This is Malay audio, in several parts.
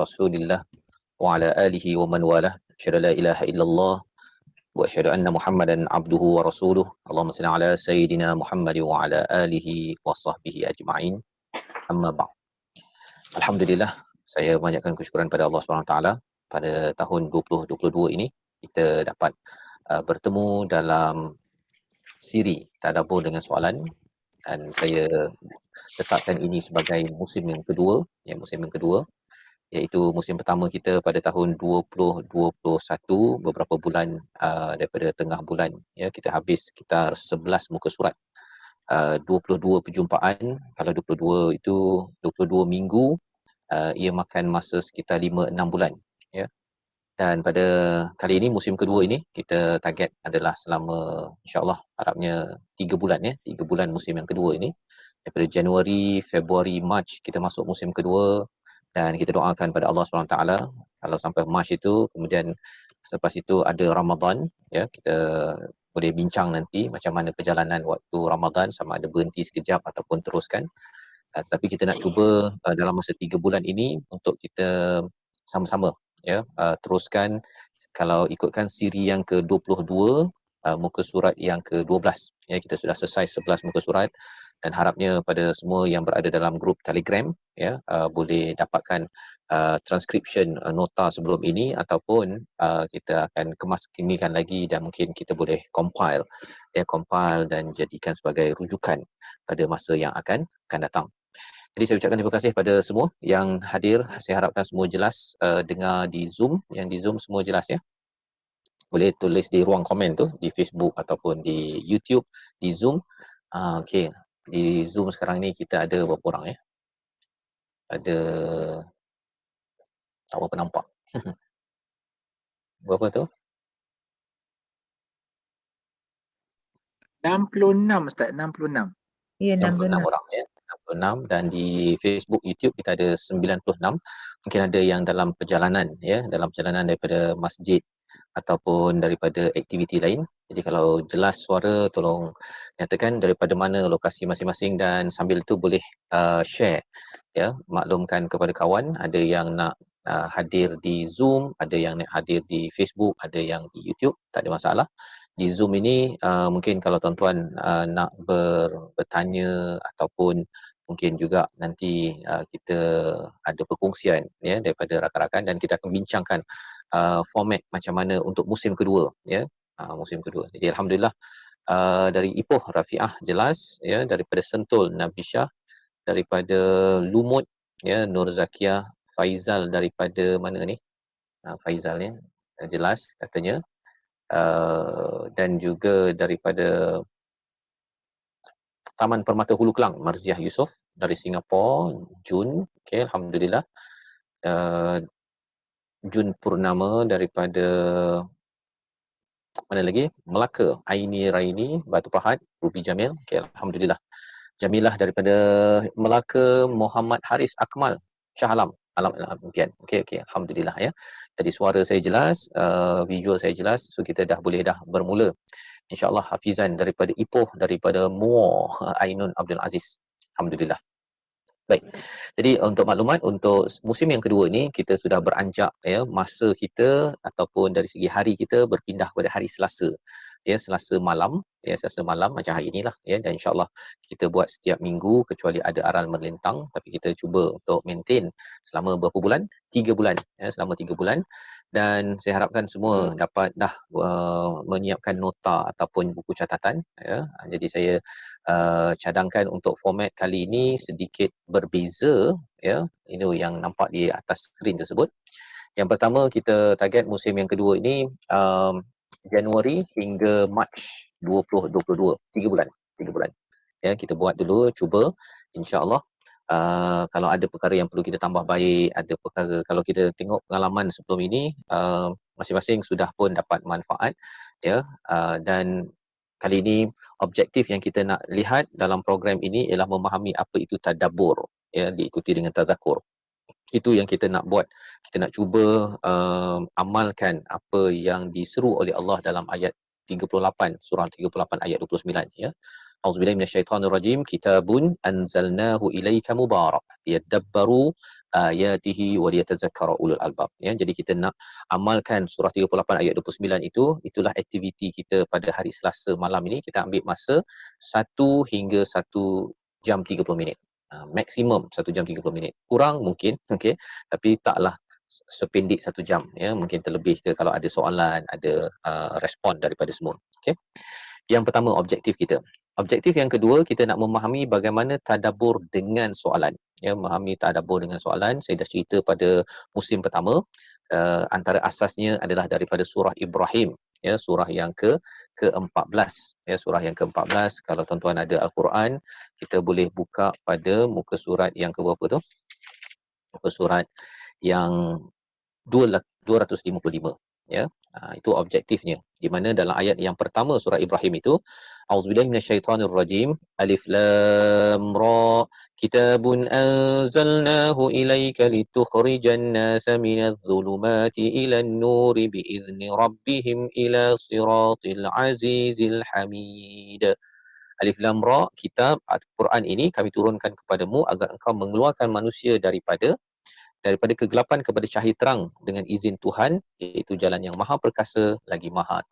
Rasulillah wa ala alihi wa man walah. Asyhadu la ilaha illallah wa asyhadu anna Muhammadan abduhu wa rasuluh. Allahumma salli ala sayyidina Muhammad wa ala alihi wa sahbihi ajma'in. Amma ba'd. Alhamdulillah, saya banyakkan kesyukuran pada Allah SWT pada tahun 2022 ini kita dapat bertemu dalam siri tadabbur dengan soalan, dan saya tetapkan ini sebagai musim yang kedua, iaitu musim pertama kita pada tahun 2021, beberapa bulan daripada tengah bulan ya, kita habis sekitar 11 muka surat, 22 perjumpaan. Kalau 22 itu 22 minggu, ia makan masa sekitar 5-6 bulan ya. Dan pada kali ini musim kedua ini kita target adalah selama insya-Allah harapnya 3 bulan ya, 3 bulan musim yang kedua ini. Daripada Januari, Februari, Mac kita masuk musim kedua, dan kita doakan pada Allah SWT kalau sampai Mac itu, kemudian selepas itu ada Ramadan ya, kita boleh bincang nanti macam mana perjalanan waktu Ramadan, sama ada berhenti sekejap ataupun teruskan. Tetapi kita nak cuba dalam masa 3 bulan ini untuk kita sama-sama ya teruskan. Kalau ikutkan siri yang ke-22, muka surat yang ke-12 ya, kita sudah selesai 11 muka surat, dan harapnya pada semua yang berada dalam grup Telegram ya boleh dapatkan transcription nota sebelum ini, ataupun kita akan kemas kinikan lagi dan mungkin kita boleh compile dan jadikan sebagai rujukan pada masa yang akan datang. Jadi saya ucapkan terima kasih pada semua yang hadir. Saya harapkan semua jelas dengar di Zoom. Yang di Zoom semua jelas ya. Boleh tulis di ruang komen tu, di Facebook ataupun di YouTube, di Zoom. Okey. Di Zoom sekarang ni kita ada berapa orang ya? Ada, tak berapa nampak. Berapa tu? 66 Ustaz, 66. Ya, 66 orang ya. 66, dan di Facebook, YouTube kita ada 96. Mungkin ada yang dalam perjalanan ya, dalam perjalanan daripada masjid ataupun daripada aktiviti lain. Jadi kalau jelas suara, tolong nyatakan daripada mana lokasi masing-masing, dan sambil itu boleh share ya, maklumkan kepada kawan. Ada yang nak hadir di Zoom, ada yang nak hadir di Facebook, ada yang di YouTube, tak ada masalah. Di Zoom ini mungkin kalau tuan-tuan nak bertanya, ataupun mungkin juga nanti kita ada perkongsian ya daripada rakan-rakan, dan kita akan bincangkan format macam mana untuk musim kedua ya, musim kedua. Jadi alhamdulillah, dari Ipoh Rafiah jelas ya, daripada Sentul Nabi Syah, daripada Lumut ya Nur Zakiah, Faizal daripada mana ni, Faizal ya jelas katanya, dan juga daripada Taman Permata Hulu Kelang, Marziah Yusof dari Singapura, Jun, okey alhamdulillah. Jun Purnama daripada mana lagi? Melaka, Aini Raini, Batu Pahat, Ruby Jamil, okey alhamdulillah. Jamilah daripada Melaka, Muhammad Haris Akmal, Shah Alam, impian. Okey alhamdulillah ya. Jadi suara saya jelas, visual saya jelas, so kita dah boleh bermula. InsyaAllah hafizan daripada Ipoh, daripada Muar, Ainun Abdul Aziz. Alhamdulillah. Baik. Jadi untuk maklumat, untuk musim yang kedua ni kita sudah beranjak ya, masa kita ataupun dari segi hari kita berpindah pada hari Selasa. Ya, Selasa malam, ya Selasa malam macam hari inilah ya, dan insya-Allah kita buat setiap minggu kecuali ada aral melintang, tapi kita cuba untuk maintain selama berapa bulan? 3 bulan ya, selama 3 bulan. Dan saya harapkan semua dapat dah menyiapkan nota ataupun buku catatan ya. Jadi saya cadangkan untuk format kali ini sedikit berbeza ya. Ini yang nampak di atas skrin tersebut. Yang pertama, kita target musim yang kedua ini Januari hingga Mac 2022, 3 bulan. Ya, kita buat dulu, cuba insya-Allah. Kalau ada perkara yang perlu kita tambah baik, ada perkara kalau kita tengok pengalaman sebelum ini, masing-masing sudah pun dapat manfaat ya. Dan kali ini objektif yang kita nak lihat dalam program ini ialah memahami apa itu tadabbur ya, diikuti dengan tazakur. Itu yang kita nak buat. Kita nak cuba amalkan apa yang diseru oleh Allah dalam ayat 38, surah 38 ayat 29 ya. Auzubillahi minasyaitonirrajim. Kitabun anzalnahu ilaika mubarak liyadabbaru ayatihi wa liyatadzakkara ulul albab. Ya, jadi kita nak amalkan surah 38 ayat 29 itu, itulah aktiviti kita pada hari Selasa malam ini. Kita ambil masa 1 hingga 1 jam 30 minit. Maksimum 1 jam 30 minit. Kurang mungkin, okey, tapi taklah sependek 1 jam, ya, mungkin terlebih ke kalau ada soalan, ada respon daripada semua. Okey. Yang pertama, objektif kita. Objektif yang kedua, kita nak memahami bagaimana tadabbur dengan soalan. Ya, memahami tadabbur dengan soalan. Saya dah cerita pada musim pertama, antara asasnya adalah daripada surah Ibrahim, ya, surah yang ke-14. Ya, surah yang ke-14. Kalau tuan-tuan ada Al-Quran, kita boleh buka pada muka surat yang ke berapa tu? Muka surat yang 255, ya. Itu objektifnya, di mana dalam ayat yang pertama surah Ibrahim itu, auzubillahi minasyaitonirrajim, alif lam ra, kitabun anzalnahu ilaika litukhrijan nasa minadh dhulumati ilan nuri biizni rabbihim ila siratil azizil hamid. Alif lam ra, kitab Al-Quran ini kami turunkan kepadamu agar engkau mengeluarkan manusia daripada kegelapan kepada cahaya terang dengan izin Tuhan, iaitu jalan yang maha perkasa lagi maha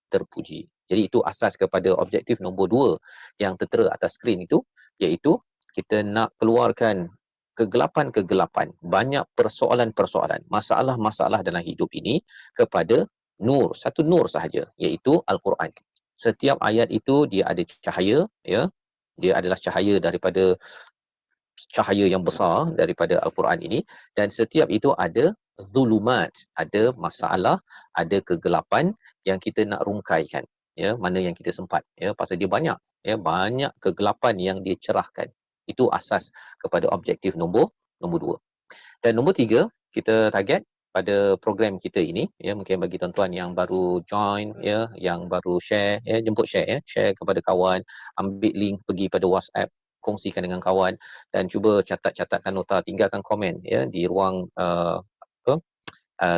terpuji. Jadi itu asas kepada objektif nombor 2 yang tertera atas skrin itu, iaitu kita nak keluarkan kegelapan-kegelapan, banyak persoalan-persoalan, masalah-masalah dalam hidup ini kepada nur, satu nur sahaja, iaitu Al-Quran. Setiap ayat itu dia ada cahaya, ya. Dia adalah cahaya daripada cahaya yang besar daripada Al-Quran ini, dan setiap itu ada zulumat, ada masalah, ada kegelapan yang kita nak rungkaikan, ya, mana yang kita sempat, ya, pasal dia banyak, ya, banyak kegelapan yang dia cerahkan. Itu asas kepada objektif nombor 2. Dan nombor 3, kita target pada program kita ini, ya, mungkin bagi tuan-tuan yang baru join, ya, yang baru share, ya, jemput share, ya, share kepada kawan, ambil link, pergi pada WhatsApp, kongsikan dengan kawan, dan cuba catatkan nota, tinggalkan komen, ya, di ruang apa,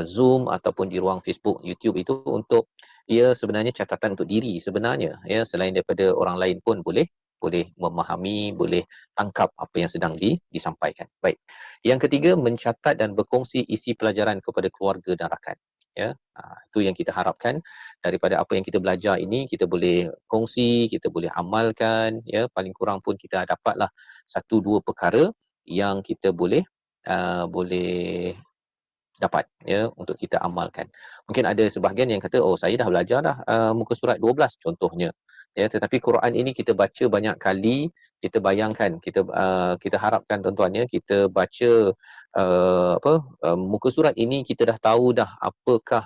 Zoom ataupun di ruang Facebook, YouTube itu, untuk ia sebenarnya catatan untuk diri sebenarnya, ya, selain daripada orang lain pun boleh memahami, boleh tangkap apa yang sedang disampaikan. Baik. Yang ketiga, mencatat dan berkongsi isi pelajaran kepada keluarga dan rakan. Ya, itu yang kita harapkan daripada apa yang kita belajar ini, kita boleh kongsi, kita boleh amalkan, ya, paling kurang pun kita dapatlah 1-2 perkara yang kita boleh dapat, ya, untuk kita amalkan. Mungkin ada sebahagian yang kata, oh, saya dah belajar dah muka surat 12 contohnya, ya, tetapi Quran ini kita baca banyak kali. Kita bayangkan, kita harapkan tuan-tuan, ya, kita baca muka surat ini, kita dah tahu dah apakah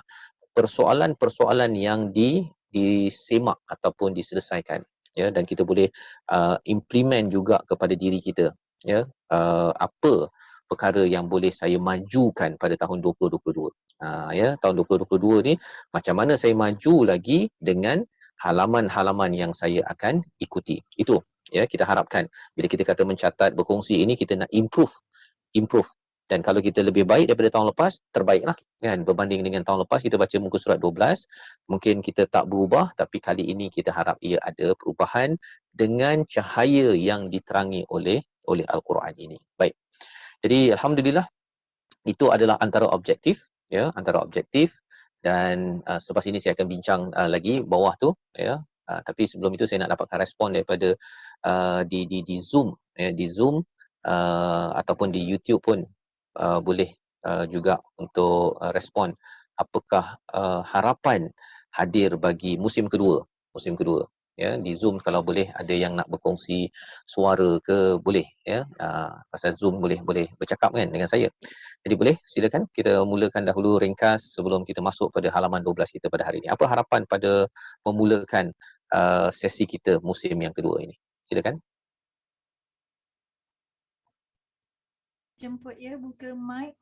persoalan-persoalan yang disemak ataupun diselesaikan, ya, dan kita boleh implement juga kepada diri kita, ya, apa perkara yang boleh saya majukan pada tahun 2022. Ya, tahun 2022 ni macam mana saya maju lagi dengan halaman-halaman yang saya akan ikuti. Itu, ya, kita harapkan bila kita kata mencatat, berkongsi ini, kita nak improve. Dan kalau kita lebih baik daripada tahun lepas, terbaiklah, kan, berbanding dengan tahun lepas kita baca muka surat 12, mungkin kita tak berubah, tapi kali ini kita harap ia ada perubahan dengan cahaya yang diterangi oleh Al-Quran ini. Baik. Jadi alhamdulillah, itu adalah antara objektif, ya, antara objektif. Dan selepas ini saya akan bincang lagi bawah tu, ya. Tapi sebelum itu saya nak dapatkan respon daripada di Zoom, ya, di Zoom ataupun di YouTube pun boleh juga untuk respon apakah harapan hadir bagi musim kedua, ya, di Zoom. Kalau boleh ada yang nak berkongsi suara ke, boleh, ya, pasal Zoom boleh bercakap, kan, dengan saya. Jadi boleh, silakan kita mulakan dahulu ringkas sebelum kita masuk pada halaman 12 kita pada hari ini. Apa harapan pada memulakan sesi kita musim yang kedua ini? Silakan. Jemput, ya, buka mic.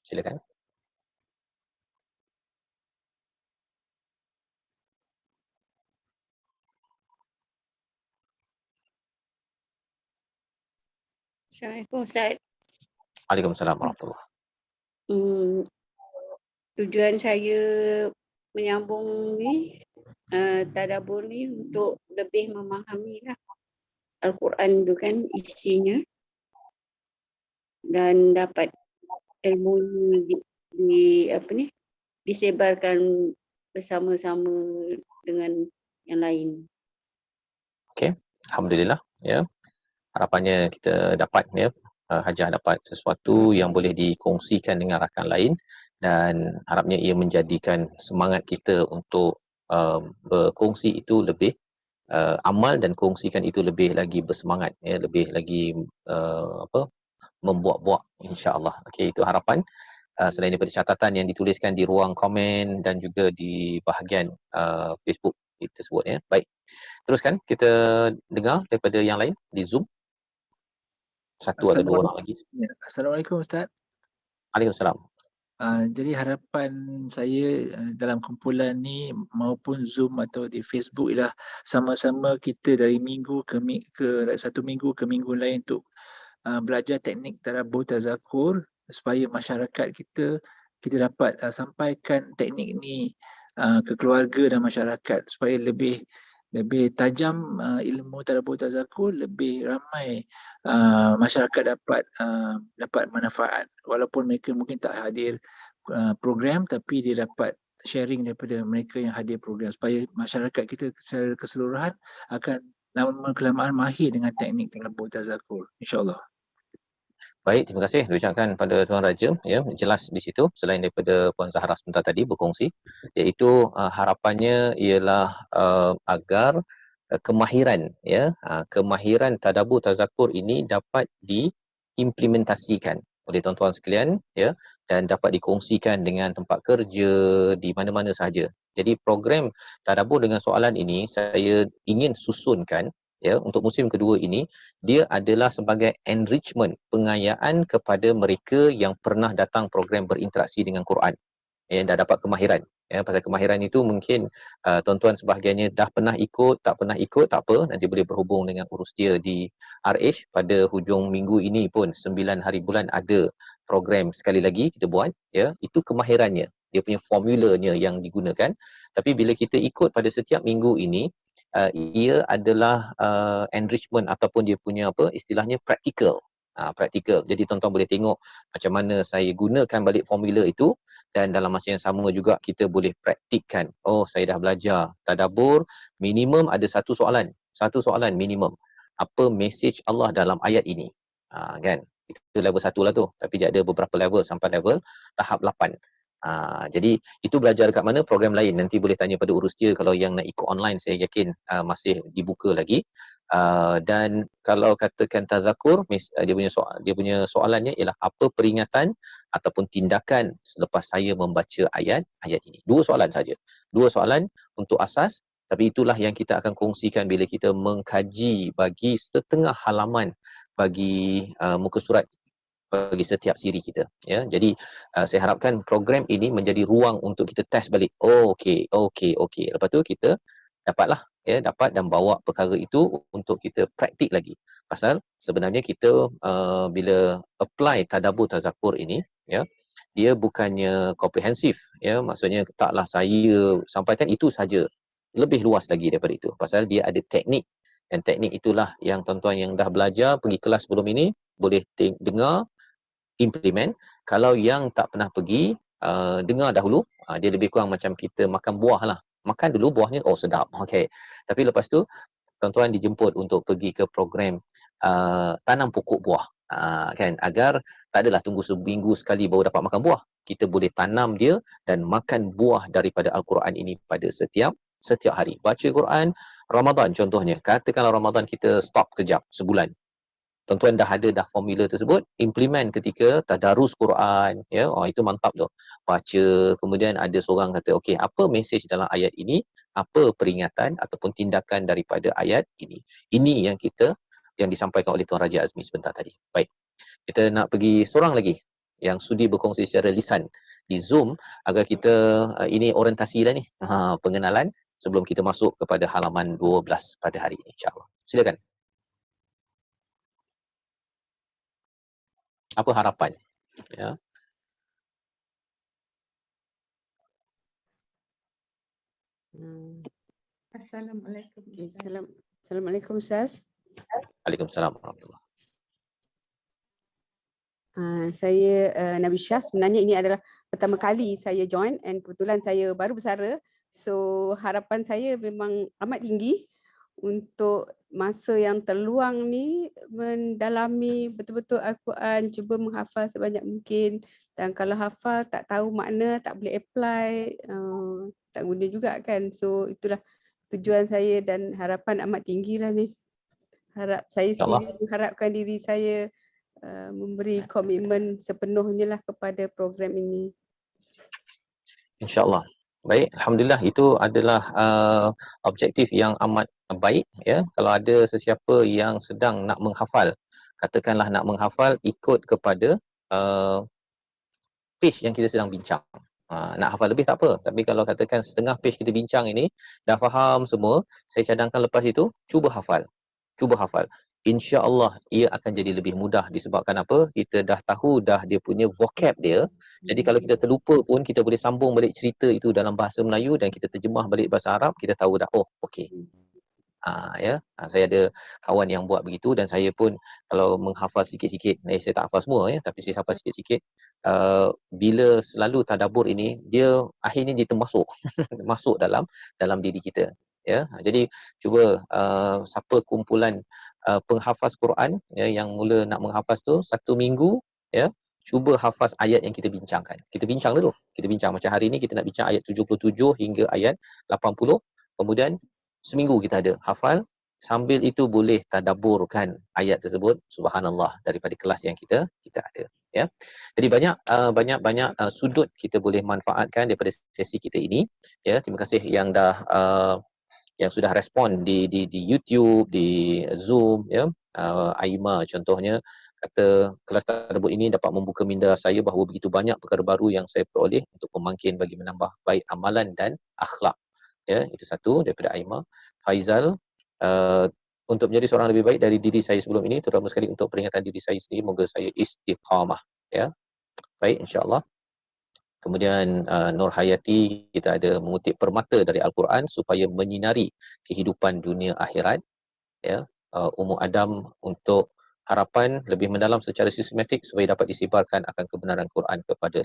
Silakan. Assalamualaikum Ustaz. Waalaikumsalam warahmatullahi. Tujuan saya menyambung ni tadabbur ni untuk lebih memahami lah Al-Quran tu kan isinya, dan dapat ilmu ni disebarkan bersama-sama dengan yang lain. Okey, alhamdulillah ya. Harapannya kita dapat ya, Hajah dapat sesuatu yang boleh dikongsikan dengan rakan lain, dan harapnya ia menjadikan semangat kita untuk berkongsi itu lebih amal, dan kongsikan itu lebih lagi bersemangat ya, lebih lagi membuat-buat insya-Allah. Okey, itu harapan. Selain daripada catatan yang dituliskan di ruang komen dan juga di bahagian Facebook kita sebut ya. Baik. Teruskan kita dengar daripada yang lain di Zoom. Satu atau dua orang lagi. Assalamualaikum Ustaz. Waalaikumsalam. Jadi harapan saya dalam kumpulan ni maupun Zoom atau di Facebook ialah sama-sama kita dari minggu ke satu minggu ke minggu lain untuk belajar teknik tadabbur tazakur, supaya masyarakat kita dapat sampaikan teknik ni ke keluarga dan masyarakat supaya lebih tajam ilmu tadabbur tazakur, lebih ramai masyarakat dapat manfaat, walaupun mereka mungkin tak hadir program, tapi dia dapat sharing daripada mereka yang hadir program, supaya masyarakat kita secara keseluruhan akan lama-kelamaan mahir dengan teknik tadabbur tazakur, insya-Allah. Baik, terima kasih diucapkan pada Tuan Raja ya, jelas di situ selain daripada Puan Zahra sebentar tadi berkongsi, iaitu harapannya ialah agar kemahiran ya, kemahiran tadabbur tazakur ini dapat diimplementasikan oleh tuan-tuan sekalian ya, dan dapat dikongsikan dengan tempat kerja di mana-mana sahaja. Jadi program tadabbur dengan soalan ini saya ingin susunkan ya untuk musim kedua ini, dia adalah sebagai enrichment, pengayaan kepada mereka yang pernah datang program berinteraksi dengan Quran, yang dah dapat kemahiran ya. Pasal kemahiran itu mungkin tuan-tuan sebahagiannya dah pernah ikut, tak pernah ikut, tak apa, nanti boleh berhubung dengan urus dia di RH pada hujung minggu ini pun 9 hari bulan ada program sekali lagi kita buat ya. Itu kemahirannya, dia punya formulanya yang digunakan. Tapi bila kita ikut pada setiap minggu ini, ia adalah enrichment ataupun dia punya istilahnya praktikal. Praktikal. Jadi tuan-tuan boleh tengok macam mana saya gunakan balik formula itu, dan dalam masa yang sama juga kita boleh praktikkan. Oh, saya dah belajar tadabbur, minimum ada satu soalan minimum. Apa mesej Allah dalam ayat ini? Kan? Itu level 1 lah tu. Tapi dia ada beberapa level sampai level tahap 8. Jadi itu belajar dekat mana, program lain nanti boleh tanya pada urus dia. Kalau yang nak ikut online saya yakin masih dibuka lagi. Dan kalau katakan tazakur, dia punya soalannya ialah apa peringatan ataupun tindakan selepas saya membaca ayat ini. Dua soalan saja. Dua soalan untuk asas, tapi itulah yang kita akan kongsikan bila kita mengkaji bagi setengah halaman bagi muka surat bagi setiap siri kita ya. Jadi saya harapkan program ini menjadi ruang untuk kita test balik. Oh okey. Lepas tu kita dapat dan bawa perkara itu untuk kita praktik lagi. Pasal sebenarnya kita bila apply tadabbur tazakur ini ya, dia bukannya komprehensif ya, maksudnya taklah saya sampaikan itu saja. Lebih luas lagi daripada itu. Pasal dia ada teknik, dan teknik itulah yang tuan-tuan yang dah belajar pergi kelas sebelum ini boleh dengar, implement. Kalau yang tak pernah pergi, dengar dahulu, dia lebih kurang macam kita makan buah lah. Makan dulu buahnya, oh sedap, okey. Tapi lepas tu tuan-tuan dijemput untuk pergi ke program tanam pokok buah, kan, agar tak adalah tunggu seminggu sekali baru dapat makan buah. Kita boleh tanam dia dan makan buah daripada Al-Quran ini pada setiap hari. Baca Quran Ramadan contohnya, katakanlah Ramadan kita stop kejap sebulan, tuan-tuan dah ada formula tersebut, implement ketika tadarus Quran ya. Itu mantap tu. Baca, kemudian ada seorang kata okey, apa mesej dalam ayat ini, apa peringatan ataupun tindakan daripada ayat ini. Ini yang disampaikan oleh Tuan Raja Azmi sebentar tadi. Baik, kita nak pergi seorang lagi yang sudi berkongsi secara lisan di Zoom, agar kita ini orientasi dah ni, pengenalan sebelum kita masuk kepada halaman 12 pada hari ini, insya-Allah. Silakan. Apa harapan ya? Assalamualaikum Ustaz. Assalamualaikum Ustaz. Waalaikumsalam warahmatullahi. Saya Nabi Syah. Sebenarnya ini adalah pertama kali saya join and kebetulan saya baru bersara. So harapan saya memang amat tinggi untuk masa yang terluang ni mendalami betul-betul Al-Quran, cuba menghafal sebanyak mungkin, dan kalau hafal tak tahu makna, tak boleh apply, tak guna juga kan. So itulah tujuan saya dan harapan amat tinggi lah ni. Saya sendiri mengharapkan diri saya memberi komitmen sepenuhnya lah kepada program ini. InsyaAllah. Baik, Alhamdulillah itu adalah objektif yang amat baik ya. Kalau ada sesiapa yang sedang nak menghafal, katakanlah nak menghafal, ikut kepada page yang kita sedang bincang. Nak hafal lebih tak apa, tapi kalau katakan setengah page kita bincang ini dah faham semua, saya cadangkan lepas itu cuba hafal. Cuba hafal. InsyaAllah ia akan jadi lebih mudah disebabkan apa? Kita dah tahu dah dia punya vocab dia. Jadi kalau kita terlupa pun kita boleh sambung balik cerita itu dalam bahasa Melayu dan kita terjemah balik bahasa Arab, kita tahu dah, oh okey. Saya ada kawan yang buat begitu dan saya pun kalau menghafal sikit-sikit, saya tak hafal semua ya, tapi saya hafal sikit-sikit. Bila selalu tadabbur ini, dia akhirnya dia termasuk masuk dalam diri kita. Ya, jadi cuba siapa kumpulan penghafaz Quran ya, yang mula nak menghafaz tu 1 minggu ya, cuba hafaz ayat yang kita bincangkan. Kita bincang dulu. Kita bincang macam hari ini kita nak bincang ayat 77 hingga ayat 80. Kemudian seminggu kita ada hafal, sambil itu boleh tadabburkan ayat tersebut, subhanallah, daripada kelas yang kita ada ya. Jadi banyak sudut kita boleh manfaatkan daripada sesi kita ini ya. Terima kasih yang dah yang sudah respon di YouTube, di Zoom ya. Aima contohnya kata kelas tadabbur ini dapat membuka minda saya bahawa begitu banyak perkara baru yang saya peroleh untuk pemangkin bagi menambah baik amalan dan akhlak. Ya, itu satu daripada Aima. Faizal, untuk menjadi seorang lebih baik dari diri saya sebelum ini, terutama sekali untuk peringatan diri saya sendiri, moga saya istiqamah ya. Baik, insya-Allah. Kemudian Nur Hayati, kita ada mengutip permata dari Al-Quran supaya menyinari kehidupan dunia akhirat ya. Ummu Adam untuk harapan lebih mendalam secara sistematik supaya dapat disibarkan akan kebenaran Quran kepada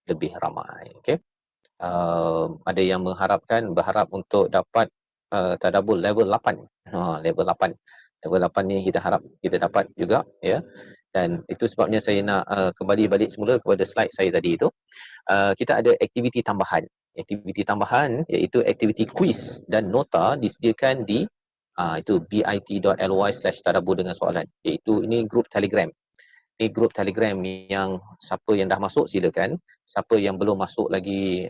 lebih ramai. Okey. Ada yang berharap untuk dapat tadabbur level 8. Level 8. Level 8 ni kita harap kita dapat juga ya. Dan itu sebabnya saya nak kembali balik semula kepada slide saya tadi itu. Kita ada aktiviti tambahan. Aktiviti tambahan iaitu aktiviti kuis dan nota disediakan di itu bit.ly/tadabbur dengan soalan. Iaitu ini grup Telegram. Ini grup Telegram yang siapa yang dah masuk silakan, siapa yang belum masuk lagi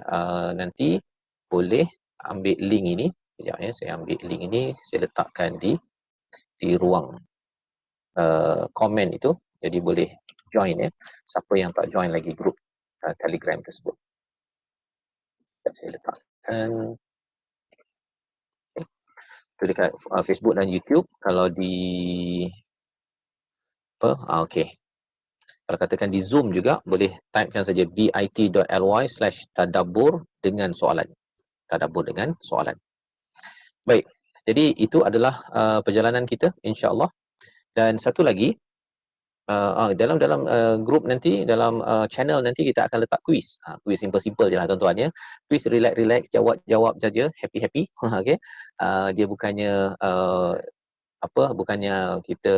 nanti boleh ambil link ini. Sekejap ya, saya ambil link ini, saya letakkan di ruang komen itu. Jadi boleh join ya. Siapa yang tak join lagi grup Telegram tersebut. Saya letakkan itu dekat Facebook dan YouTube. Kalau di okey. Kalau katakan di Zoom juga boleh typekan saja bit.ly/tadabbur dengan soalan. Tadabbur dengan soalan. Baik. Jadi itu adalah perjalanan kita insya-Allah. Dan satu lagi dalam grup nanti, dalam channel nanti kita akan letak kuis. Kuis simple-simple je lah tuan-tuan ya. Kuis relax-relax, jawab-jawab saja, happy-happy. Okey. Dia bukannya bukannya kita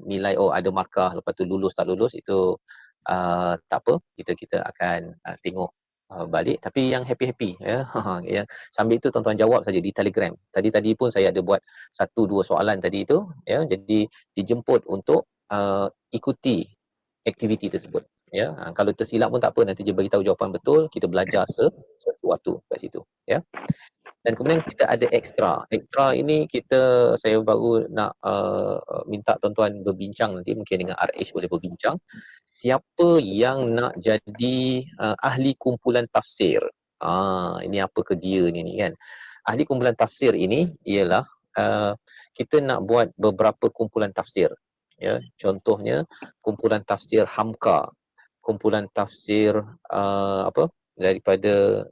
nilai ada markah lepas tu lulus tak lulus, itu tak apa, kita akan tengok balik, tapi yang happy ya. Yang sambil itu tuan-tuan jawab saja di Telegram. Tadi pun saya ada buat 1-2 soalan tadi itu ya, jadi dijemput untuk ikuti aktiviti tersebut ya. Kalau tersilap pun tak apa, nanti dia bagi tahu jawapan betul, kita belajar sesuatu kat situ ya. Dan kemudian kita ada ekstra. Ekstra ini saya baru nak minta tuan-tuan berbincang nanti, mungkin dengan RH boleh berbincang. Siapa yang nak jadi ahli kumpulan tafsir? Ini apa ke dia ni kan? Ahli kumpulan tafsir ini ialah kita nak buat beberapa kumpulan tafsir. Ya, contohnya kumpulan tafsir Hamka, kumpulan tafsir daripada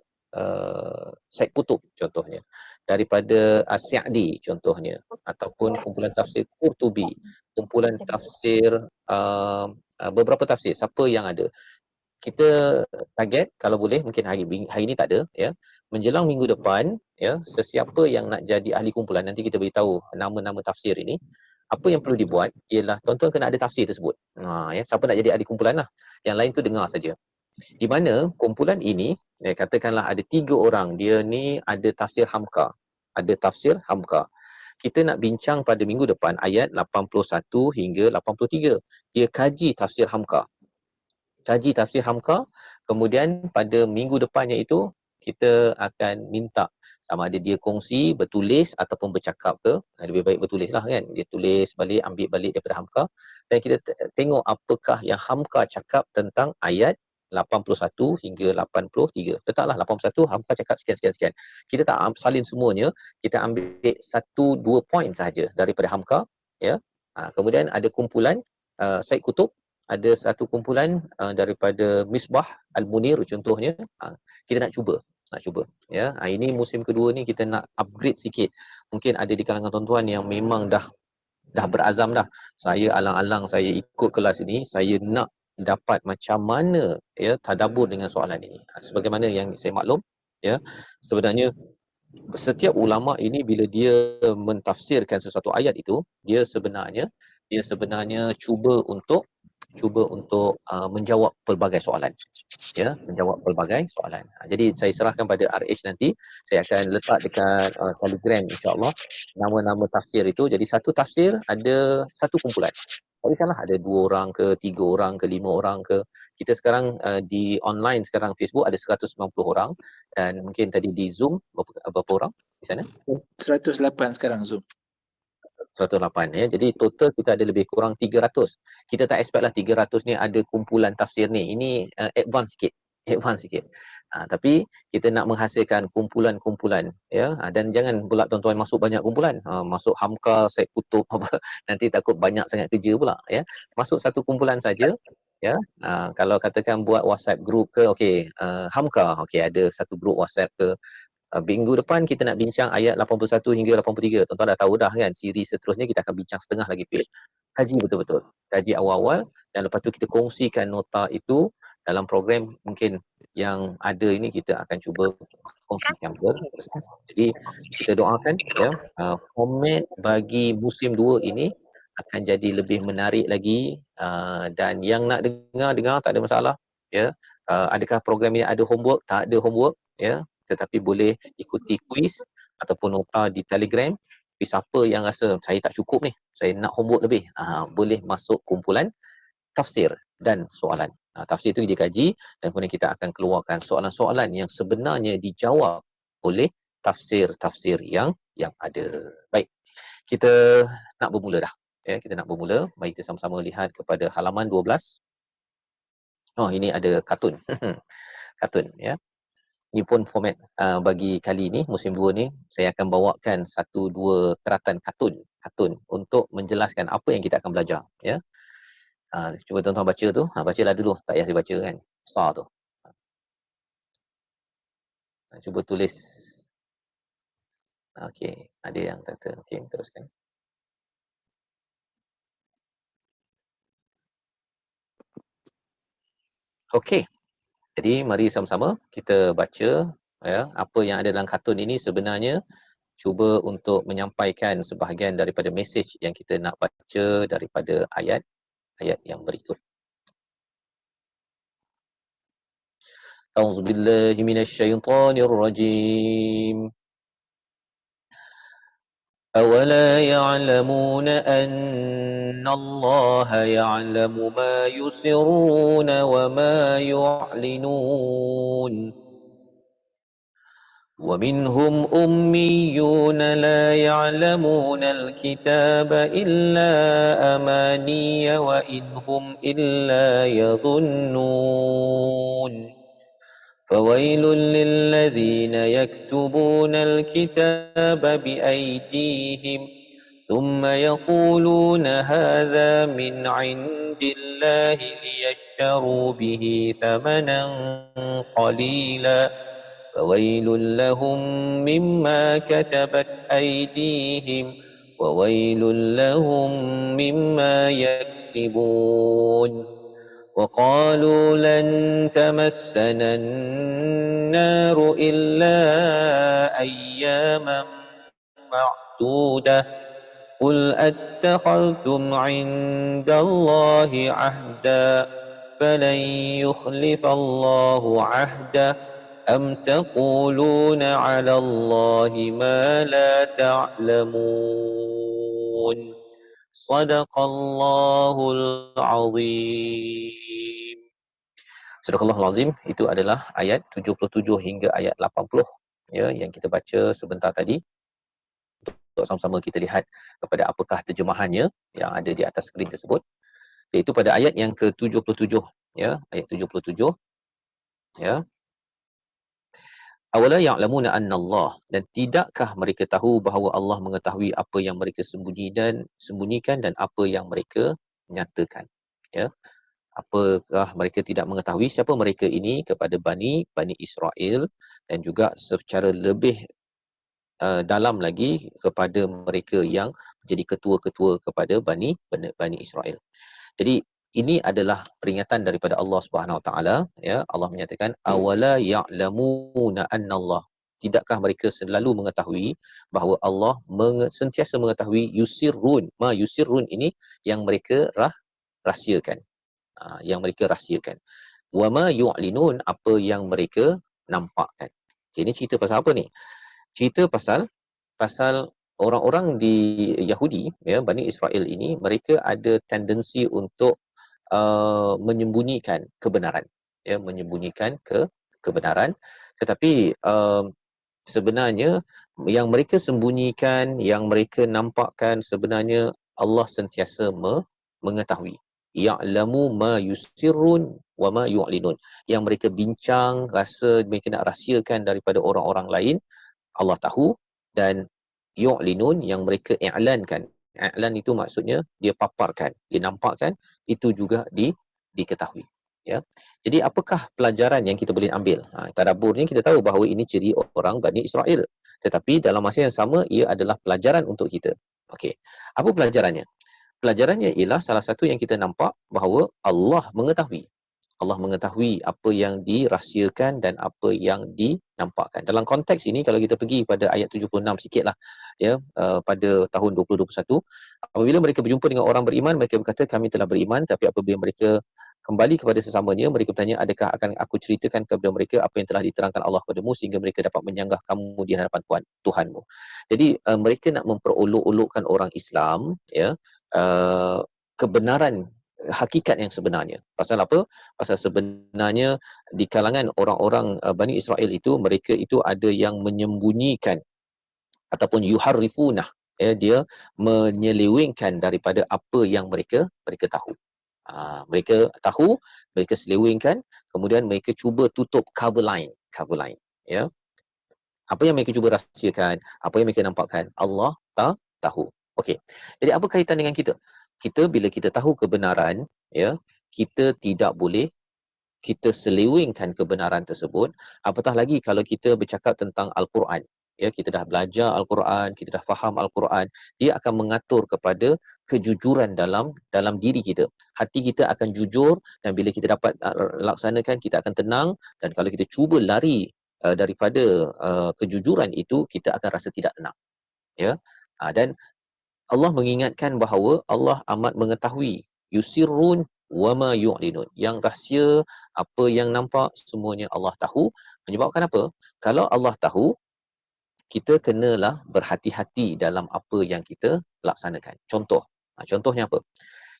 Syed Qutb contohnya. daripada As-Sa'di contohnya, ataupun kumpulan tafsir Qurtubi, kumpulan tafsir beberapa tafsir, siapa yang ada. Kita target kalau boleh, mungkin hari ini tak ada ya, menjelang minggu depan ya, sesiapa yang nak jadi ahli kumpulan, nanti kita beritahu nama-nama tafsir ini. Apa yang perlu dibuat ialah tuan-tuan kena ada tafsir tersebut. Ya, siapa nak jadi ahli kumpulan lah. Yang lain tu dengar saja. Di mana kumpulan ini, katakanlah ada 3 orang, dia ni ada tafsir Hamka. Ada tafsir Hamka. Kita nak bincang pada minggu depan ayat 81 hingga 83. Dia kaji tafsir Hamka. Kaji tafsir Hamka, kemudian pada minggu depannya itu kita akan minta sama ada dia kongsi, bertulis ataupun bercakap ke. Lebih baik bertulis lah kan. Dia tulis balik, ambil balik daripada Hamka. Dan kita tengok apakah yang Hamka cakap tentang ayat 81 hingga 83. Letaklah 81, Hamka cakap sekian. Kita tak salin semuanya, kita ambil 1-2 poin sahaja daripada Hamka. Ya. Kemudian ada kumpulan Syed Qutb, ada satu kumpulan daripada Misbah Al-Munir contohnya. Kita nak cuba ya. Ini musim kedua ni kita nak upgrade sikit. Mungkin ada di kalangan tuan-tuan yang memang dah berazam dah, saya alang-alang saya ikut kelas ini, saya nak dapat macam mana ya tadabbur dengan soalan ini. Sebagaimana yang saya maklum ya, sebenarnya setiap ulama ini bila dia mentafsirkan sesuatu ayat itu, dia sebenarnya cuba untuk menjawab pelbagai soalan. Ya, menjawab pelbagai soalan. Jadi saya serahkan pada RH nanti, saya akan letak dekat Telegram insya-Allah nama-nama tafsir itu. Jadi satu tafsir ada satu kumpulan. Tak kisahlah ada 2 orang ke, 3 orang ke, 5 orang ke. Kita sekarang di online sekarang Facebook ada 190 orang, dan mungkin tadi di Zoom berapa orang di sana? 108 sekarang Zoom. 108 ya. Jadi total kita ada lebih kurang 300. Kita tak expect lah 300 ni ada kumpulan tafsir ni. Ini advance sikit. Tapi kita nak menghasilkan kumpulan-kumpulan ya. Dan jangan pula tuan-tuan masuk banyak kumpulan. Masuk Hamka, Syed Qutb apa, nanti takut banyak sangat kerja pula ya. Masuk satu kumpulan saja ya. Kalau katakan buat WhatsApp group ke, okey, Hamka, okey, ada satu grup WhatsApp ke. Minggu depan kita nak bincang ayat 81 hingga 83. Tuan-tuan dah tahu dah kan, siri seterusnya kita akan bincang setengah lagi page. Kaji betul-betul. Kaji awal-awal, dan lepas tu kita kongsikan nota itu dalam program mungkin yang ada ini, kita akan cuba kongsikan bersama. Jadi kita doakan ya, format bagi musim 2 ini akan jadi lebih menarik lagi, dan yang nak dengar tak ada masalah ya. Adakah program ini ada homework? Tak ada homework ya, tetapi boleh ikuti kuis ataupun nota di Telegram. Tapi siapa yang rasa saya tak cukup ni, saya nak homework lebih, boleh masuk kumpulan tafsir dan soalan. Tafsir itu dikaji dan kemudian kita akan keluarkan soalan-soalan yang sebenarnya dijawab oleh tafsir-tafsir yang ada. Baik, kita nak bermula dah. Ya, kita nak bermula. Mari kita sama-sama lihat kepada halaman 12. Oh, ini ada kartun. Kartun ya. Ini pun format bagi kali ini, musim 2 ni, saya akan bawakan 1-2 keratan kartun untuk menjelaskan apa yang kita akan belajar ya. Cuba tuan-tuan baca tu, bacalah dulu, tak payah saya baca kan, besar tu. Cuba tulis. Okey, ada yang kata, okey, teruskan. Okey. Jadi mari sama-sama kita baca ya, apa yang ada dalam kartun ini sebenarnya cuba untuk menyampaikan sebahagian daripada mesej yang kita nak baca daripada ayat yang berikut. A'udzubillahi minasyaitonirrajim. أولا يعلمون أن الله يعلم ما يسرون وما يعلنون ومنهم أميون لا يعلمون الكتاب إلا أماني وإن هم إلا يظنون فويل للذين يكتبون الكتاب بأيديهم ثم يقولون هذا من عند الله ليشتروا به ثمنا قليلا فويل لهم مما كتبت أيديهم وويل لهم مما يكسبون وقالوا لن تمسنا النار إلا أياما معدودة قل أتخذتم عند الله عهدا فلن يخلف الله عهده أم تقولون على الله ما لا تعلمون صدق الله العظيم. Sadaqallahul Azim, itu adalah ayat 77 hingga ayat 80 ya yang kita baca sebentar tadi. Untuk sama-sama kita lihat kepada apakah terjemahannya yang ada di atas skrin tersebut, iaitu pada ayat yang ke-77 ya, ayat 77 ya. Awala ya'lamuna annallah, dan tidakkah mereka tahu bahawa Allah mengetahui apa yang mereka sembunyikan dan apa yang mereka nyatakan, ya. Apakah mereka tidak mengetahui siapa mereka ini kepada Bani Israel, dan juga secara lebih dalam lagi kepada mereka yang menjadi ketua-ketua kepada Bani Israel. Jadi ini adalah peringatan daripada Allah Subhanahu Wa Taala, ya. Allah menyatakan awala ya'lamuna annallah, tidakkah mereka selalu mengetahui bahawa Allah sentiasa mengetahui yusirrun ini yang mereka rahsiakan, yang mereka rahsiakan. Wa ma yu'linun, apa yang mereka nampakkan. Okay, ini cerita pasal apa ni? Cerita pasal orang-orang di Yahudi, ya, Bani Israel ini, mereka ada tendensi untuk menyembunyikan kebenaran, ya, menyembunyikan kebenaran, tetapi sebenarnya yang mereka sembunyikan, yang mereka nampakkan, sebenarnya Allah sentiasa mengetahui. Ya'lamu ma yusirrun wa ma yu'linun, yang mereka bincang, rasa mereka nak rahsiakan daripada orang-orang lain, Allah tahu. Dan yu'linun, yang mereka i'lankan. I'lan itu maksudnya dia paparkan, dia nampakkan, itu juga diketahui, ya. Jadi apakah pelajaran yang kita boleh ambil? Tadabbur ni kita tahu bahawa ini ciri orang Bani Israel, tetapi dalam masa yang sama ia adalah pelajaran untuk kita. Okey. Apa pelajarannya? Pelajarannya ialah salah satu yang kita nampak bahawa Allah mengetahui. Allah mengetahui apa yang dirahsiakan dan apa yang dinampakkan. Dalam konteks ini, kalau kita pergi pada ayat 76 sikitlah, ya, pada tahun 2021, apabila mereka berjumpa dengan orang beriman, mereka berkata kami telah beriman, tapi apabila mereka kembali kepada sesamanya, mereka bertanya, adakah akan aku ceritakan kepada mereka apa yang telah diterangkan Allah kepadamu sehingga mereka dapat menyanggah kamu di hadapan Tuhanmu. Jadi mereka nak memperolok-olokkan orang Islam, ya, kebenaran, hakikat yang sebenarnya. Pasal apa? Pasal sebenarnya di kalangan orang-orang Bani Israel itu, mereka itu ada yang menyembunyikan ataupun yuharrifunah, ya, dia menyelewengkan daripada apa yang mereka tahu. Mereka tahu, mereka selewengkan, kemudian mereka cuba tutup cover line, ya. Apa yang mereka cuba rahsiakan, apa yang mereka nampakkan, Allah tahu. Okey. Jadi apa kaitan dengan kita? Kita bila kita tahu kebenaran, ya, kita tidak boleh kita selewengkan kebenaran tersebut. Apatah lagi kalau kita bercakap tentang Al-Quran, ya, kita dah belajar Al-Quran, kita dah faham Al-Quran, dia akan mengatur kepada kejujuran dalam diri kita. Hati kita akan jujur, dan bila kita dapat laksanakan, kita akan tenang. Dan kalau kita cuba lari daripada kejujuran itu, kita akan rasa tidak tenang, ya. Dan Allah mengingatkan bahawa Allah amat mengetahui yusirrun wa ma yu'linun, yang rahsia, apa yang nampak, semuanya Allah tahu. Menyebabkan apa? Kalau Allah tahu, kita kenalah berhati-hati dalam apa yang kita laksanakan. Contohnya apa?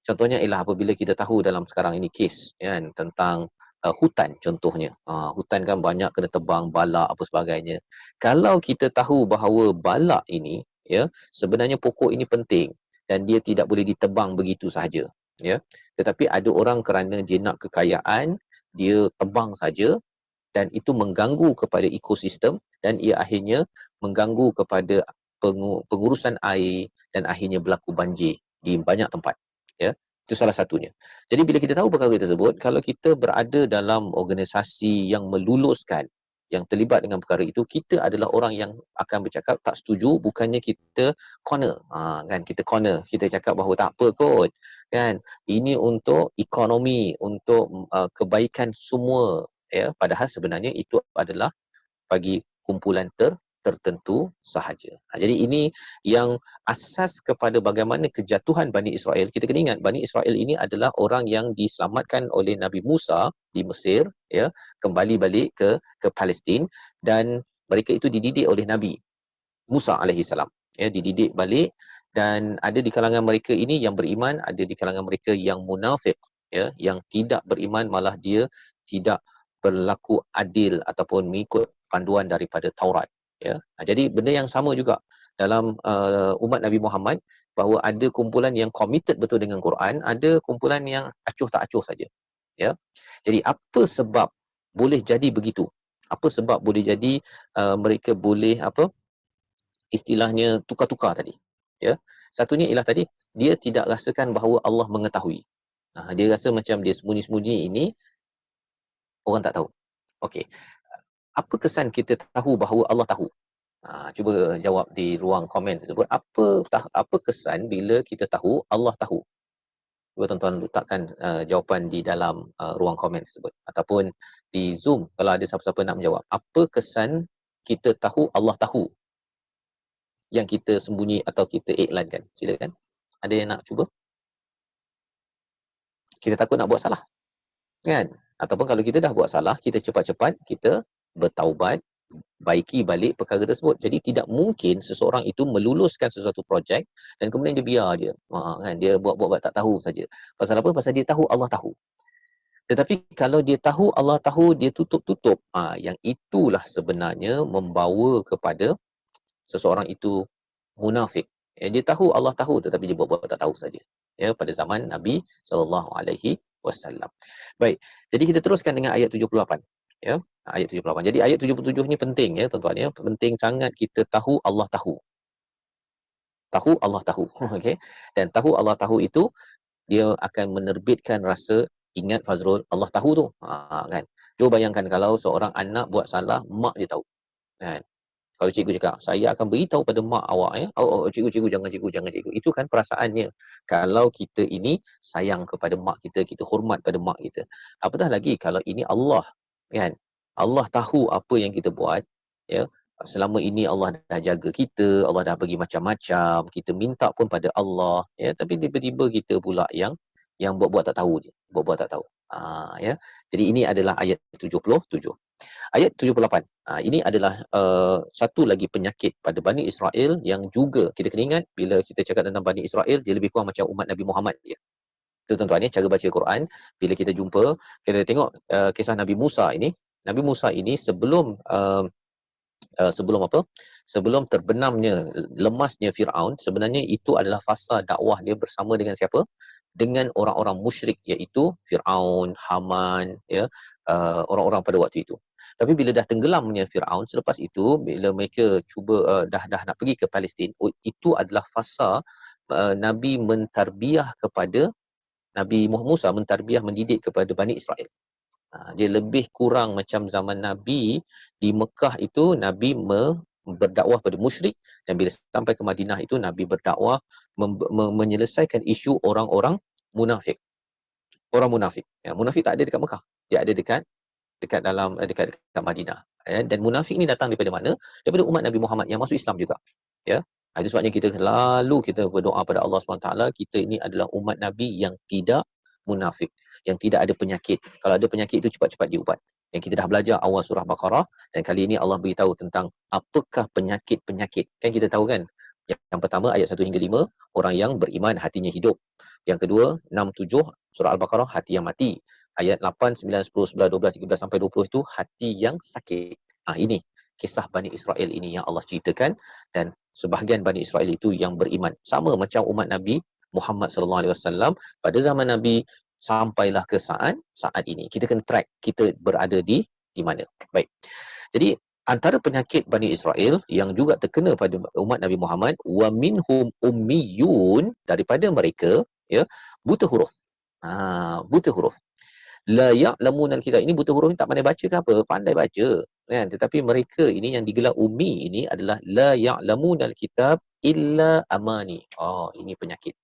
Contohnya ialah apabila kita tahu dalam sekarang ini kes, kan, tentang hutan contohnya. Hutan kan banyak kena tebang, balak apa sebagainya. Kalau kita tahu bahawa balak ini, ya, sebenarnya pokok ini penting dan dia tidak boleh ditebang begitu sahaja, ya. Tetapi ada orang kerana dia nak kekayaan, dia tebang saja, dan itu mengganggu kepada ekosistem, dan ia akhirnya mengganggu kepada pengurusan air, dan akhirnya berlaku banjir di banyak tempat, ya. Itu salah satunya. Jadi bila kita tahu perkara tersebut, kalau kita berada dalam organisasi yang meluluskan yang terlibat dengan perkara itu, kita adalah orang yang akan bercakap tak setuju, bukannya kita corner. Kan kita corner, kita cakap bahawa tak apa kot. Kan ini untuk ekonomi, untuk kebaikan semua, ya. Padahal sebenarnya itu adalah bagi kumpulan tertentu sahaja. Jadi ini yang asas kepada bagaimana kejatuhan Bani Israel. Kita kena ingat Bani Israel ini adalah orang yang diselamatkan oleh Nabi Musa di Mesir, ya, kembali balik ke Palestin, dan mereka itu dididik oleh Nabi Musa alaihissalam, ya, dididik balik, dan ada di kalangan mereka ini yang beriman, ada di kalangan mereka yang munafik, ya, yang tidak beriman, malah dia tidak berlaku adil ataupun mengikut panduan daripada Taurat, ya. Jadi benda yang sama juga dalam umat Nabi Muhammad, bahawa ada kumpulan yang committed betul dengan Quran, ada kumpulan yang acuh tak acuh saja, ya. Jadi apa sebab boleh jadi begitu? Apa sebab boleh jadi mereka boleh istilahnya tukar-tukar tadi, ya. Satunya ialah tadi dia tidak rasakan bahawa Allah mengetahui. Dia rasa macam dia sembunyi-sembunyi ini orang tak tahu. Okey. Apa kesan kita tahu bahawa Allah tahu? Cuba jawab di ruang komen tersebut. Apa kesan bila kita tahu Allah tahu? Cuba tuan-tuan letakkan jawapan di dalam ruang komen tersebut, ataupun di Zoom kalau ada siapa-siapa nak menjawab. Apa kesan kita tahu Allah tahu yang kita sembunyi atau kita iklankan? Silakan. Ada yang nak cuba? Kita takut nak buat salah, kan? Ataupun kalau kita dah buat salah, kita cepat-cepat kita bertaubat, baiki balik perkara tersebut. Jadi tidak mungkin seseorang itu meluluskan sesuatu projek dan kemudian dia biar dia, kan, dia buat-buat tak tahu saja. Pasal apa? Pasal dia tahu Allah tahu. Tetapi kalau dia tahu Allah tahu, dia tutup-tutup, yang itulah sebenarnya membawa kepada seseorang itu munafik. Dia tahu Allah tahu tetapi dia buat-buat tak tahu saja. Ya, pada zaman Nabi SAW. Baik, jadi kita teruskan dengan ayat 78. Ya, ayat 78. Jadi ayat 77 ni penting, ya tuan-tuan, ya. Penting sangat kita tahu Allah tahu. Tahu Allah tahu. Okey. Dan tahu Allah tahu itu dia akan menerbitkan rasa ingat Fazrul, Allah tahu tu. Kan. Cuba bayangkan kalau seorang anak buat salah, mak dia tahu. Kan. Kalau cikgu cakap, saya akan beritahu pada mak awak, ya. Cikgu, jangan cikgu. Itu kan perasaannya. Kalau kita ini sayang kepada mak kita, kita hormat pada mak kita. Apatah lagi kalau ini Allah, kan. Allah tahu apa yang kita buat, ya. Selama ini Allah dah jaga kita, Allah dah bagi macam-macam, kita minta pun pada Allah, ya. Tapi tiba-tiba kita pula yang buat-buat tak tahu je. Buat-buat tak tahu. Ya. Jadi ini adalah ayat 77. Ayat 78. Ini adalah satu lagi penyakit pada Bani Israel yang juga kita kena ingat bila kita cakap tentang Bani Israel, dia lebih kurang macam umat Nabi Muhammad dia. Itu tuan-tuan, ni cara baca Quran. Bila kita jumpa, kita tengok kisah Nabi Musa ini. Nabi Musa ini sebelum sebelum terbenamnya, lemasnya Firaun, sebenarnya itu adalah fasa dakwah dia bersama dengan siapa? Dengan orang-orang musyrik, iaitu Firaun, Haman, ya, orang-orang pada waktu itu. Tapi bila dah tenggelamnya Firaun, selepas itu bila mereka cuba dah nak pergi ke Palestin, itu adalah fasa Nabi mentarbiah kepada Nabi Musa, mentarbiah, mendidik kepada Bani Israel. Dia lebih kurang macam zaman Nabi di Mekah itu, Nabi berdakwah pada musyrik, dan bila sampai ke Madinah itu Nabi berdakwah menyelesaikan isu orang-orang munafik. Orang munafik. Ya, munafik tak ada dekat Mekah. Dia ada dekat Madinah. Ya, dan munafik ni datang daripada mana? Daripada umat Nabi Muhammad yang masuk Islam juga. Ya. Itu sebabnya kita berdoa pada Allah SWT, kita ini adalah umat Nabi yang tidak munafik, yang tidak ada penyakit. Kalau ada penyakit itu cepat-cepat diubat. Yang kita dah belajar awal surah Baqarah, dan kali ini Allah beritahu tentang apakah penyakit-penyakit. Kan kita tahu kan? Yang pertama ayat 1 hingga 5, orang yang beriman hatinya hidup. Yang kedua 6, 7 surah Al-Baqarah, hati yang mati. Ayat 8, 9, 10, 11, 12, 13 sampai 20 itu hati yang sakit. Ini kisah Bani Israel ini yang Allah ceritakan, dan sebahagian Bani Israel itu yang beriman. Sama macam umat Nabi Muhammad SAW pada zaman Nabi sampailah ke saat ini. Kita kena track kita berada di mana. Baik. Jadi antara penyakit Bani Israel yang juga terkena pada umat Nabi Muhammad, wa minhum ummiyun, daripada mereka, ya, buta huruf. Buta huruf. La ya'lamunal kitab. Ini buta huruf ni tak pandai baca ke apa? Pandai baca. Kan? Tetapi mereka ini yang digelar ummi ini adalah la ya'lamunal kitab illa amani. Oh, ini penyakit.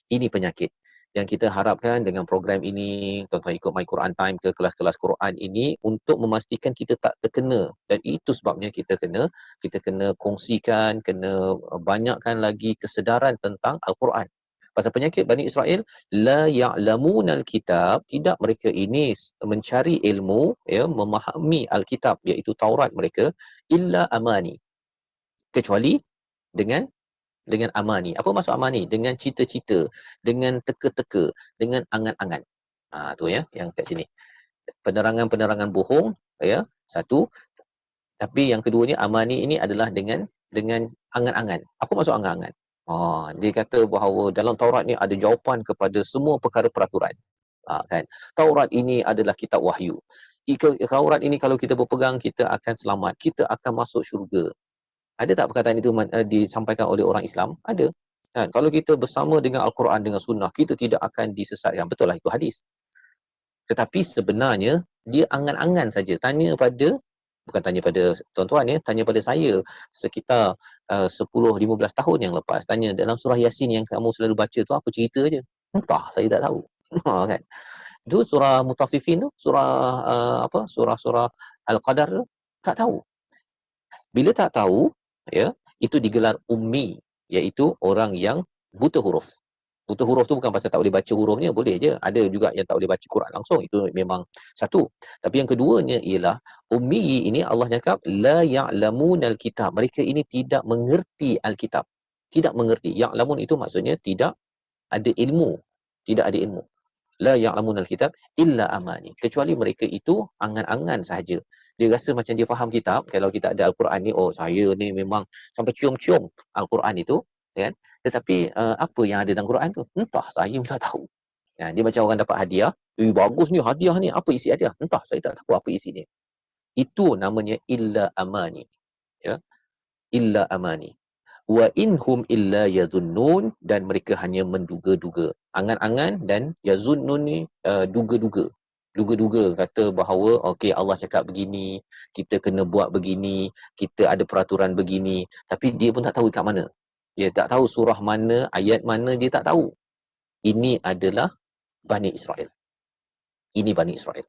Ini penyakit yang kita harapkan dengan program ini, tuan-tuan ikut My Quran Time ke kelas-kelas Quran ini untuk memastikan kita tak terkena, dan itu sebabnya kita kena kongsikan, kena banyakkan lagi kesedaran tentang Al-Quran. Pasal penyakit Bani Israel, la ya'lamunal kitab, tidak mereka ini mencari ilmu, ya, memahami Alkitab iaitu Taurat mereka, illa amani, kecuali dengan amani. Apa maksud amani? Dengan cita-cita, dengan teka-teka, dengan angan-angan. Tu ya, yang kat sini. Penerangan-penerangan bohong, ya, satu. Tapi yang keduanya, amani ini adalah dengan angan-angan. Apa maksud angan-angan? Dia kata bahawa dalam Taurat ni ada jawapan kepada semua perkara peraturan. Kan? Taurat ini adalah kitab wahyu. Taurat ini kalau kita berpegang, kita akan selamat. Kita akan masuk syurga. Ada tak perkataan itu disampaikan oleh orang Islam? Ada. Kan? Kalau kita bersama dengan Al-Quran, dengan Sunnah, kita tidak akan disesatkan. Betul lah, itu hadis. Tetapi sebenarnya, dia angan-angan saja. Bukan tanya pada tuan-tuan, ya, tanya pada saya sekitar 10-15 tahun yang lepas. Tanya, dalam surah Yasin yang kamu selalu baca tu, apa cerita je? Entah, saya tak tahu. Kan? Itu surah Mutaffifin tu, surah Al-Qadar tu, tak tahu. Bila tak tahu, ya, itu digelar ummi, iaitu orang yang buta huruf. Buta huruf tu bukan pasal tak boleh baca hurufnya, boleh je. Ada juga yang tak boleh baca Quran langsung, itu memang satu. Tapi yang keduanya ialah ummi ini Allah cakap la ya'lamunal kitab. Mereka ini tidak mengerti Alkitab. Tidak mengerti. Ya'lamun itu maksudnya tidak ada ilmu. Tidak ada ilmu. La ya'lamunal kitab illa amani, kecuali mereka itu angan-angan sahaja. Dia rasa macam dia faham kitab. Kalau kita ada Al-Quran ni, oh saya ni memang sampai cium-cium Al-Quran itu, kan? Tetapi apa yang ada dalam Quran tu, entah, saya pun tak tahu. Dia macam orang dapat hadiah, bagus ni hadiah ni, apa isi hadiah, entah, saya tak tahu apa isi dia. Itu namanya illa amani, ya, illa amani. Wa inhum illa yadhunnun, dan mereka hanya menduga-duga. Angan-angan dan yazunnun ni duga-duga. Duga-duga kata bahawa okey, Allah cakap begini, kita kena buat begini, kita ada peraturan begini, tapi dia pun tak tahu kat mana. Dia tak tahu surah mana, ayat mana, dia tak tahu. Ini adalah Bani Israel. Ini Bani Israel.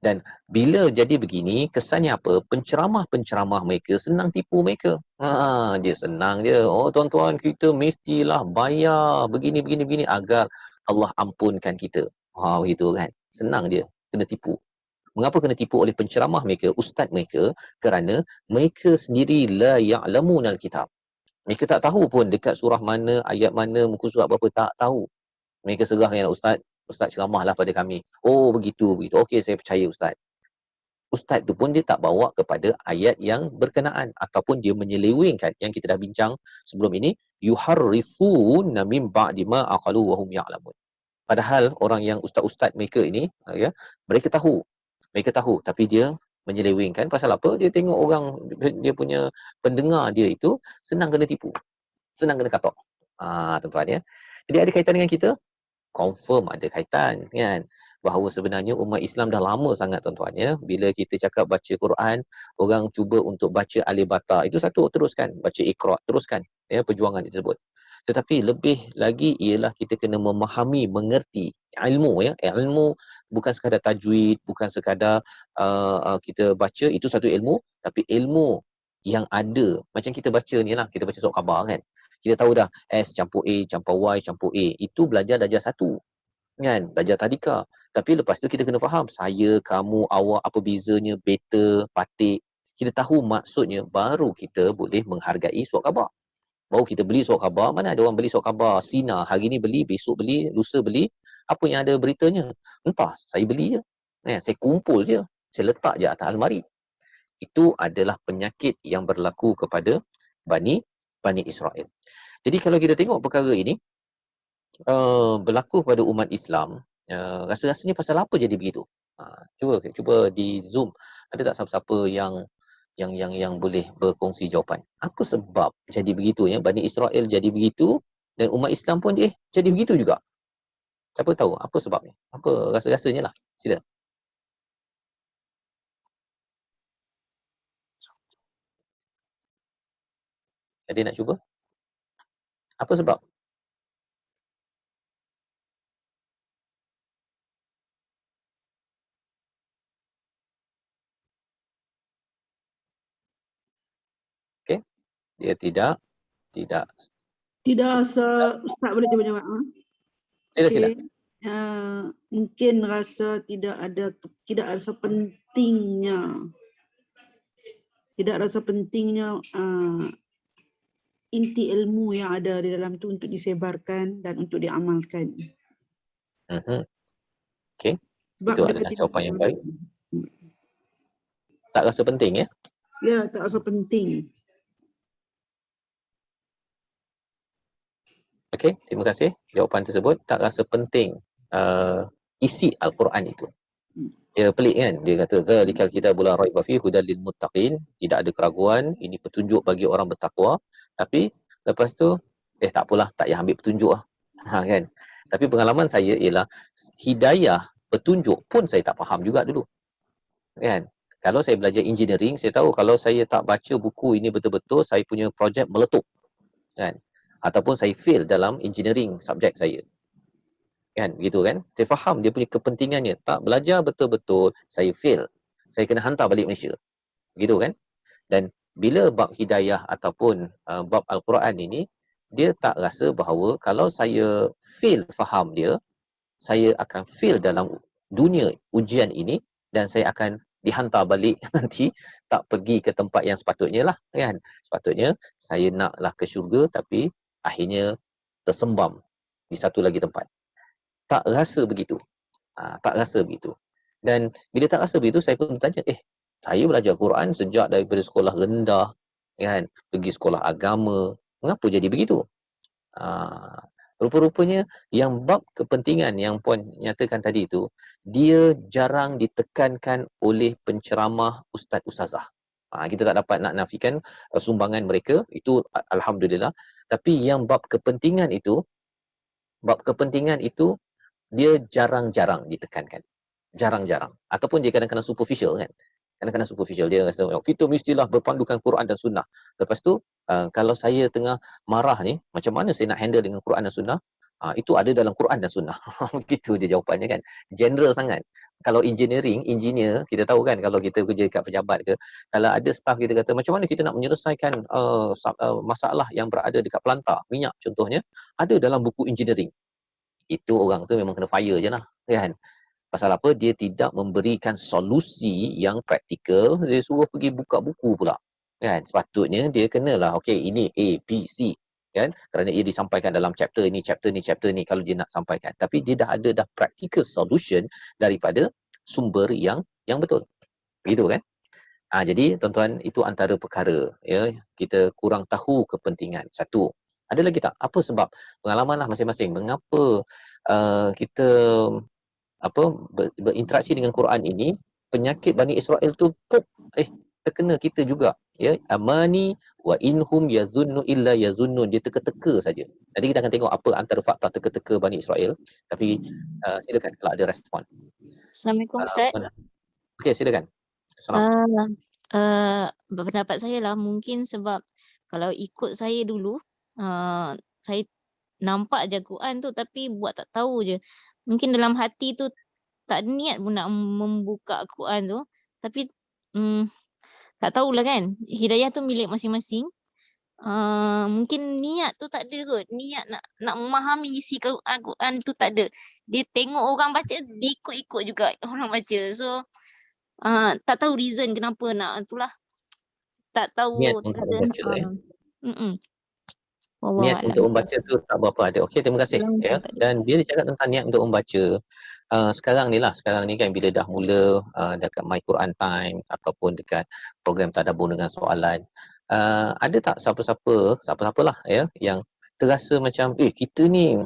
Dan bila jadi begini, kesannya apa? Penceramah-penceramah mereka senang tipu mereka. Dia senang je. Oh tuan-tuan, kita mestilah bayar begini agar Allah ampunkan kita. Begitu kan. Senang je. Kena tipu. Mengapa kena tipu oleh penceramah mereka, ustaz mereka? Kerana mereka sendiri la ya'lamunal kitab. Mereka tak tahu pun dekat surah mana, ayat mana, muka surat berapa, tak tahu. Mereka serahkan, Ustaz ceramahlah pada kami. Oh begitu. Okey, saya percaya Ustaz. Ustaz tu pun dia tak bawa kepada ayat yang berkenaan, ataupun dia menyelewengkan yang kita dah bincang sebelum ini, yuharrifuna min ba'di ma aqalu wa hum ya'lamun. Padahal orang yang ustaz-ustaz mereka ini, ya, mereka tahu tapi dia menyelewengkan. Pasal apa? Dia tengok orang, dia punya pendengar dia itu senang kena tipu, senang kena katok. Tuan-tuan, ya. Jadi ada kaitan dengan kita? Confirm ada kaitan, kan? Bahawa sebenarnya umat Islam dah lama sangat, tuan-tuan, ya. Bila kita cakap baca Quran, orang cuba untuk baca alif bata, itu satu, teruskan. Baca Iqra, teruskan, ya, perjuangan tersebut. Tetapi lebih lagi ialah kita kena memahami, mengerti ilmu, ya. Ilmu bukan sekadar tajwid, bukan sekadar kita baca, itu satu ilmu. Tapi ilmu yang ada, macam kita baca ni lah, kita baca surat khabar, kan. Kita tahu dah S campur A campur Y campur A, itu belajar darjah 1, kan, belajar tadika. Tapi lepas tu kita kena faham saya, kamu, awak, apa bezanya, beta, patik. Kita tahu maksudnya, baru kita boleh menghargai surat khabar. Baru kita beli surat khabar. Mana ada orang beli surat khabar Sina, hari ni beli, besok beli, lusa beli, apa yang ada beritanya, entah, saya beli je, saya kumpul je, saya letak je atas almari. Itu adalah penyakit yang berlaku kepada Bani Israel. Jadi kalau kita tengok perkara ini berlaku pada umat Islam, rasa-rasanya pasal apa jadi begitu? Cuba di Zoom, ada tak siapa-siapa yang boleh berkongsi jawapan? Apa sebab jadi begitu, ya? Bani Israel jadi begitu dan umat Islam pun jadi begitu juga. Siapa tahu apa sebabnya? Apa rasa-rasanya lah. Sila. Ada nak cuba? Apa sebab? Okey. Dia tidak Tidak rasa, Ustaz boleh cuba jawab. Sila. Okey. Mungkin rasa tidak rasa pentingnya. Tidak rasa pentingnya inti ilmu yang ada di dalam tu untuk disebarkan dan untuk diamalkan. Okey. Sebab Itu mereka adalah tidak jawapan yang baik. Tak rasa penting ya? Ya, tak rasa penting. Okey, terima kasih. Jawapan tersebut tak rasa penting isi Al-Quran itu. Dia pelik kan? Dia kata zalikal kitabul la raiba fihi hudal lil muttaqin, tidak ada keraguan, ini petunjuk bagi orang bertakwa. Tapi lepas tu tak apalah, tak payah ambil petunjuk lah. Kan? Tapi pengalaman saya ialah hidayah petunjuk pun saya tak faham juga dulu. Kan? Kalau saya belajar engineering, saya tahu kalau saya tak baca buku ini betul-betul, saya punya projek meletup. Kan? Ataupun saya fail dalam engineering subjek saya. Kan, begitu kan? Saya faham dia punya kepentingannya. Tak belajar betul-betul, saya fail. Saya kena hantar balik Malaysia. Begitu kan? Dan bila bab hidayah ataupun bab Al-Quran ini, dia tak rasa bahawa kalau saya fail faham dia, saya akan fail dalam dunia ujian ini dan saya akan dihantar balik nanti tak pergi ke tempat yang sepatutnya lah kan. Sepatutnya saya naklah ke syurga tapi akhirnya tersembam di satu lagi tempat. Tak rasa begitu. Tak rasa begitu. Dan bila tak rasa begitu, saya pun bertanya, saya belajar Quran sejak daripada sekolah rendah, kan, pergi sekolah agama, mengapa jadi begitu? Rupa-rupanya yang bab kepentingan yang Puan nyatakan tadi itu, dia jarang ditekankan oleh penceramah ustaz-ustazah. Kita tak dapat nak nafikan sumbangan mereka, itu alhamdulillah. Tapi yang bab kepentingan itu dia jarang-jarang ditekankan. Jarang-jarang. Ataupun dia kadang-kadang superficial kan. Kadang-kadang superficial. Dia rasa, kita mestilah berpandukan Quran dan Sunnah. Lepas tu, kalau saya tengah marah ni, macam mana saya nak handle dengan Quran dan Sunnah? Itu ada dalam Quran dan Sunnah. Begitu dia jawapannya kan. General sangat. Kalau engineer, kita tahu kan kalau kita kerja dekat pejabat ke, kalau ada staff kita kata, macam mana kita nak menyelesaikan masalah yang berada dekat pelantar, minyak contohnya, ada dalam buku engineering. Itu orang tu memang kena fire je lah kan. Pasal apa? Dia tidak memberikan solusi yang praktikal, dia suruh pergi buka buku pula kan. Sepatutnya dia kenalah ini A, B, C kan, kerana ia disampaikan dalam chapter ni kalau dia nak sampaikan. Tapi dia dah ada practical solution daripada sumber yang betul. Begitu kan. Jadi tuan-tuan, itu antara perkara ya, kita kurang tahu kepentingan. Satu. Ada lagi tak? Apa sebab? Pengalamanlah masing-masing. Mengapa kita berinteraksi dengan Quran ini, penyakit Bani Israel tu terkena kita juga ya. Amani wa inhum yazunnu illa yazunnun, dia teka-teka saja. Nanti kita akan tengok apa antara fakta teka-teka Bani Israel. Tapi silakan kalau ada respon. Assalamualaikum Ustaz. Okey, silakan. Assalamualaikum. Pendapat saya lah, mungkin sebab kalau ikut saya dulu, saya nampak je Quran tu tapi buat tak tahu je. Mungkin dalam hati tu tak ada niat pun nak membuka Quran tu. Tapi tak tahulah kan, hidayah tu milik masing-masing. Mungkin niat tu tak ada kot. Niat nak memahami isi Quran tu tak ada. Dia tengok orang baca, dia ikut-ikut juga orang baca. So tak tahu reason kenapa nak itulah. Tak tahu Niat untuk membaca niat untuk membaca tu tak berapa ada. Okey, terima kasih ya. Dan bila cakap tentang niat untuk membaca, sekarang ni kan bila dah mula dekat My Quran Time ataupun dekat program tadabbur dengan soalan, ada tak siapa-siapalah ya yang terasa macam kita ni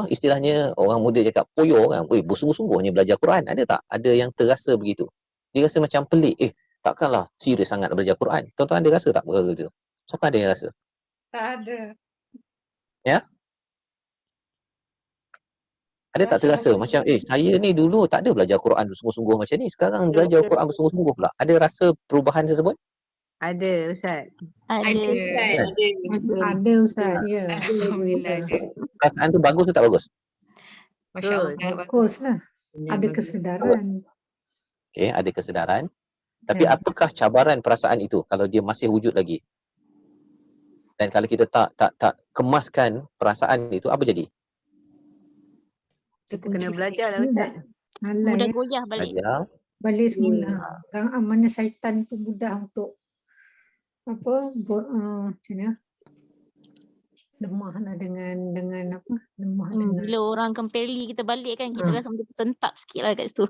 istilahnya orang muda cakap poyo kan, bersungguh-sungguhnya belajar Quran. Ada tak? Ada yang terasa begitu. Dia rasa macam pelik, takkanlah serius sangat belajar Quran. Tuan-tuan ada rasa tak perkara tu? Siapa ada yang rasa? Tak ada. Ya? Ada tak terasa macam saya ni dulu tak ada belajar Quran bersungguh-sungguh macam ni, sekarang belajar Quran bersungguh-sungguh pula. Ada rasa perubahan tersebut? Ada Ustaz. Ada Ustaz. Ada Ustaz, ya. Alhamdulillah ada. Perasaan tu bagus ke tak bagus? Masya Allah sangat bagus. Bagus lah. Ada kesedaran. Okey, ada kesedaran. Tapi Ya. apakah cabaran perasaan itu kalau dia masih wujud lagi? Dan kalau kita tak kemaskan perasaan itu, apa jadi? Kita kena belajar lah Mudah. Ustaz. Alah Mudah ya. goyah balik. Belajar. Balik semula. Mana syaitan tu mudah untuk macam mana? Lemah lah dengan apa? Lemah dengan Bila orang kempeli kita balik kan, kita rasa macam tersentak sikit lah kat situ.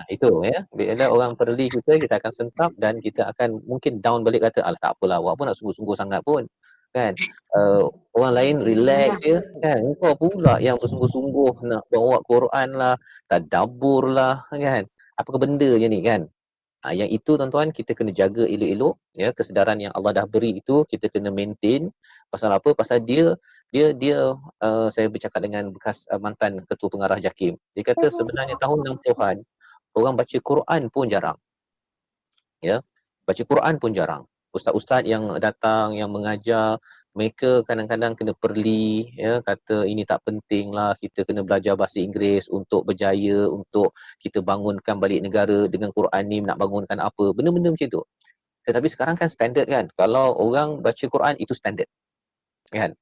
Itu ya. Bila orang perli kita akan sentap dan kita akan mungkin down balik kata, alah tak apalah, awak pun nak sungguh-sungguh sangat pun. Kan? Orang lain relax je kan. Kau pula yang bersungguh-sungguh nak bawa Quran lah, tadabbur lah kan. Apakah benda je ni kan? Yang itu tuan-tuan kita kena jaga elok-elok ya, kesedaran yang Allah dah beri itu kita kena maintain. Pasal apa? Pasal dia saya bercakap dengan bekas mantan ketua pengarah JAKIM. Dia kata sebenarnya tahun 60-an orang baca Quran pun jarang. Ya. Baca Quran pun jarang. Ustaz-ustaz yang datang yang mengajar, mereka kadang-kadang kena perli ya, kata ini tak penting lah, kita kena belajar bahasa Inggeris untuk berjaya, untuk kita bangunkan balik negara dengan Quran ni nak bangunkan apa, benda-benda macam tu. Tetapi sekarang kan standard kan, kalau orang baca Quran itu standard kan.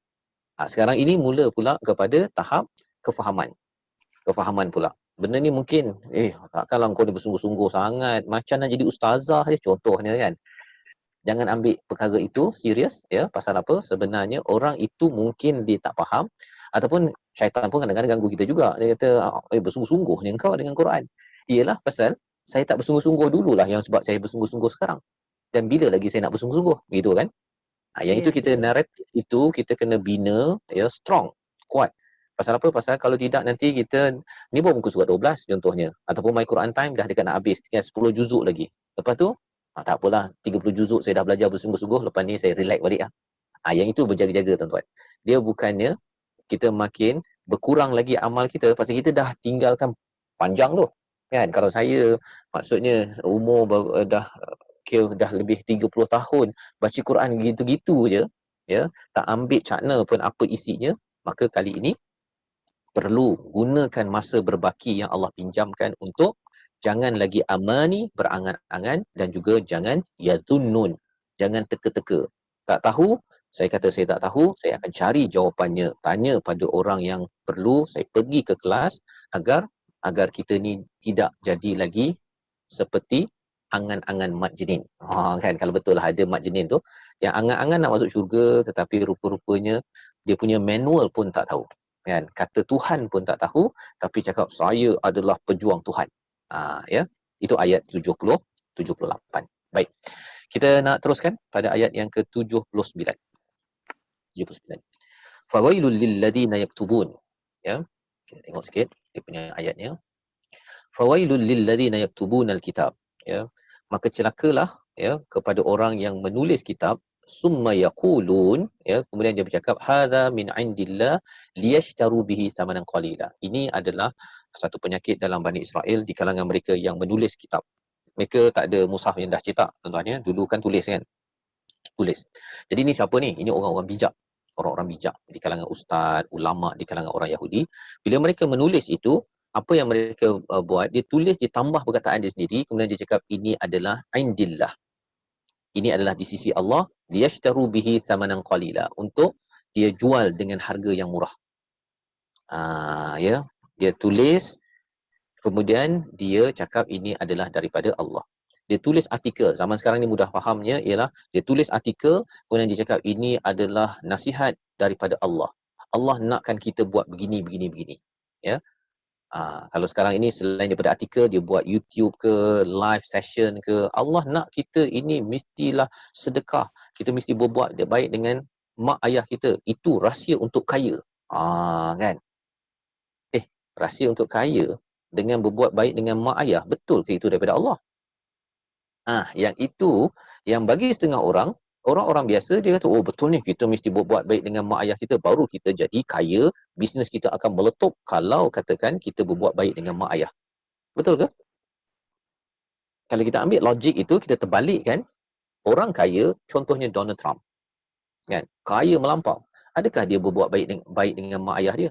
Sekarang ini mula pula kepada tahap kefahaman pula. Benda ni mungkin takkanlah kau ni bersungguh-sungguh sangat macam nak jadi ustazah je contohnya kan. Jangan ambil perkara itu serius ya. Pasal apa? Sebenarnya orang itu mungkin dia tak faham ataupun syaitan pun kadang-kadang ganggu kita juga. Dia kata bersungguh-sungguhnya engkau dengan Quran. Iyalah pasal saya tak bersungguh-sungguh dululah yang sebab saya bersungguh-sungguh sekarang. Dan bila lagi saya nak bersungguh-sungguh? Begitu kan? Yang itu kita naratif itu kita kena bina ya, strong, kuat. Pasal apa? Pasal kalau tidak nanti kita ni baru muka surat 12 contohnya ataupun My Quran Time dah dekat nak habis, tinggal 10 juzuk lagi. Lepas tu tak apalah, 30 juzuk saya dah belajar bersungguh-sungguh, lepas ni saya relax balik lah. Yang itu berjaga-jaga tuan-tuan. Dia bukannya kita makin berkurang lagi amal kita pasal kita dah tinggalkan panjang tu. Kan? Kalau saya maksudnya umur dah lebih 30 tahun baca Quran gitu-gitu je, ya, tak ambil cakna pun apa isinya, maka kali ini perlu gunakan masa berbaki yang Allah pinjamkan untuk jangan lagi amani, berangan-angan dan juga jangan yadhunnun, jangan teka-teka. Tak tahu, saya kata saya tak tahu, saya akan cari jawapannya, tanya pada orang yang perlu, saya pergi ke kelas agar kita ni tidak jadi lagi seperti angan-angan mat jenin. Kan kalau betul lah ada mat jenin tu yang angan-angan nak masuk syurga tetapi rupa-rupanya dia punya manual pun tak tahu. Kan, kata Tuhan pun tak tahu tapi cakap saya adalah pejuang Tuhan. Ya, itu ayat 78. Baik. Kita nak teruskan pada ayat yang ke-79. 79. Fawailul lilladina yaktubun. Ya. Kita tengok sikit dia punya ayatnya. Fawailul lilladina yaktubunal kitab. Ya. Maka celakalah ya kepada orang yang menulis kitab summa yaqulun ya, kemudian dia bercakap hadza min indillah liyashtaru bihi thamanan qalila. Ini adalah satu penyakit dalam Bani Israel di kalangan mereka yang menulis kitab. Mereka tak ada mushaf yang dah cetak tuan-tuan ya. Dulu kan tulis kan. Tulis. Jadi ni siapa ni? Ini orang-orang bijak. Orang-orang bijak di kalangan ustaz, ulama di kalangan orang Yahudi. Bila mereka menulis itu, apa yang mereka buat, dia tulis, dia tambah perkataan dia sendiri, kemudian dia cakap ini adalah indillah. Ini adalah di sisi Allah, liyashtaru bihi thamanan qalila, untuk dia jual dengan harga yang murah. Ya, dia tulis kemudian dia cakap ini adalah daripada Allah. Dia tulis artikel, zaman sekarang ni mudah fahamnya ialah dia tulis artikel kemudian dia cakap ini adalah nasihat daripada Allah. Allah nakkan kita buat begini. Ya. Kalau sekarang ini selain daripada artikel, dia buat YouTube ke, live session ke, Allah nak kita ini mestilah sedekah. Kita mesti berbuat baik dengan mak ayah kita. Itu rahsia untuk kaya. Kan? Rahsia untuk kaya dengan berbuat baik dengan mak ayah. Betul ke itu daripada Allah? Yang itu, yang bagi setengah orang, Orang-orang biasa dia kata, oh betul ni, kita mesti buat baik dengan mak ayah kita, baru kita jadi kaya, bisnes kita akan meletup kalau katakan kita berbuat baik dengan mak ayah. Betul ke? Kalau kita ambil logik itu, kita terbalikkan, orang kaya, contohnya Donald Trump, kan? Kaya melampau. Adakah dia berbuat baik dengan mak ayah dia?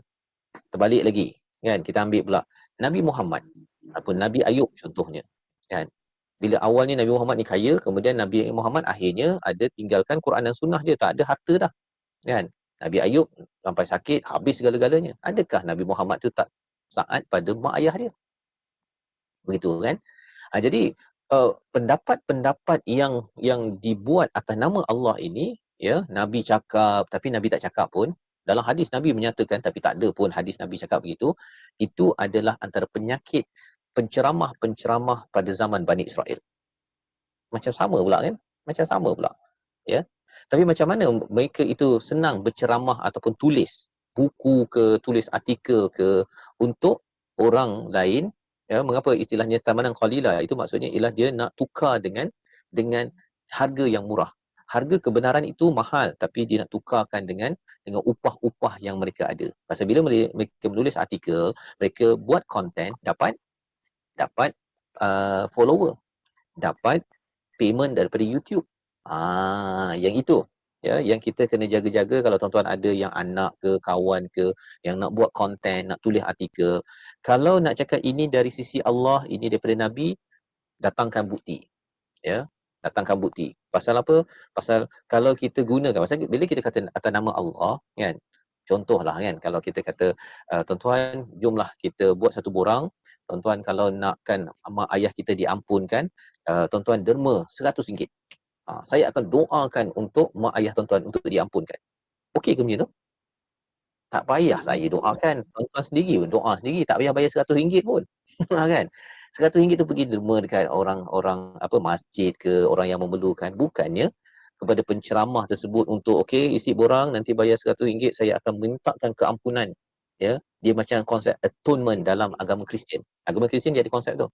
Terbalik lagi, kan? Kita ambil pula Nabi Muhammad ataupun Nabi Ayub contohnya, kan? Bila awalnya Nabi Muhammad ni kaya, kemudian Nabi Muhammad akhirnya ada tinggalkan Quran dan Sunnah dia, tak ada harta dah, kan? Nabi Ayub sampai sakit, habis segala-galanya. Adakah Nabi Muhammad tu tak taat pada mak ayah dia? Begitu kan? Jadi pendapat-pendapat yang dibuat atas nama Allah ini, ya, Nabi cakap tapi Nabi tak cakap pun, dalam hadis Nabi menyatakan tapi tak ada pun hadis Nabi cakap begitu, itu adalah antara penyakit penceramah-penceramah pada zaman Bani Israel. Macam sama pula kan? Macam sama pula. Ya. Tapi macam mana mereka itu senang berceramah ataupun tulis buku ke, tulis artikel ke untuk orang lain, ya, mengapa istilahnya thamanan qalila, itu maksudnya ialah dia nak tukar dengan harga yang murah. Harga kebenaran itu mahal, tapi dia nak tukarkan dengan upah-upah yang mereka ada. Pasal bila mereka menulis artikel, mereka buat konten, dapat follower, dapat payment daripada YouTube. Yang itu, ya, yang kita kena jaga-jaga. Kalau tuan-tuan ada yang anak ke, kawan ke, yang nak buat konten, nak tulis artikel, kalau nak cakap ini dari sisi Allah, ini daripada Nabi, datangkan bukti, ya, datangkan bukti. Pasal apa? Pasal kalau kita gunakan, pasal bila kita kata atas nama Allah, kan, contohlah kan, kalau kita kata tuan-tuan, jomlah kita buat satu borang, tuan-tuan kalau nakkan mak ayah kita diampunkan, tuan-tuan derma RM100. Saya akan doakan untuk mak ayah tuan-tuan untuk diampunkan. Okey ke macam tu? Tak payah saya doakan, tuan-tuan sendiri pun doa sendiri, tak payah bayar RM100 pun. Kan? RM100 tu pergi derma dekat orang-orang masjid ke, orang yang memerlukan, bukannya kepada penceramah tersebut untuk okey isi borang nanti bayar RM100 saya akan mintakan keampunan. Ya, dia macam konsep atonement dalam agama Kristian. Agama Kristian dia ada konsep tu.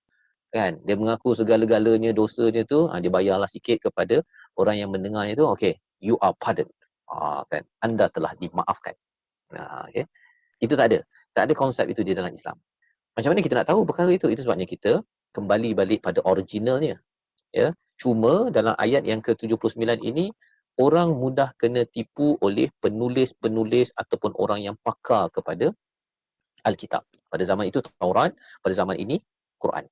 Kan, dia mengaku segala-galanya dosanya tu, dia bayarlah sikit kepada orang yang mendengarnya tu, okey, you are pardoned. Kan, anda telah dimaafkan. Okay. Itu tak ada konsep itu di dalam Islam. Macam mana kita nak tahu perkara itu? Itu sebabnya kita kembali balik pada originalnya, ya. Cuma dalam ayat yang ke-79 ini, orang mudah kena tipu oleh penulis-penulis ataupun orang yang pakar kepada Alkitab. Pada zaman itu Taurat, pada zaman ini Quran.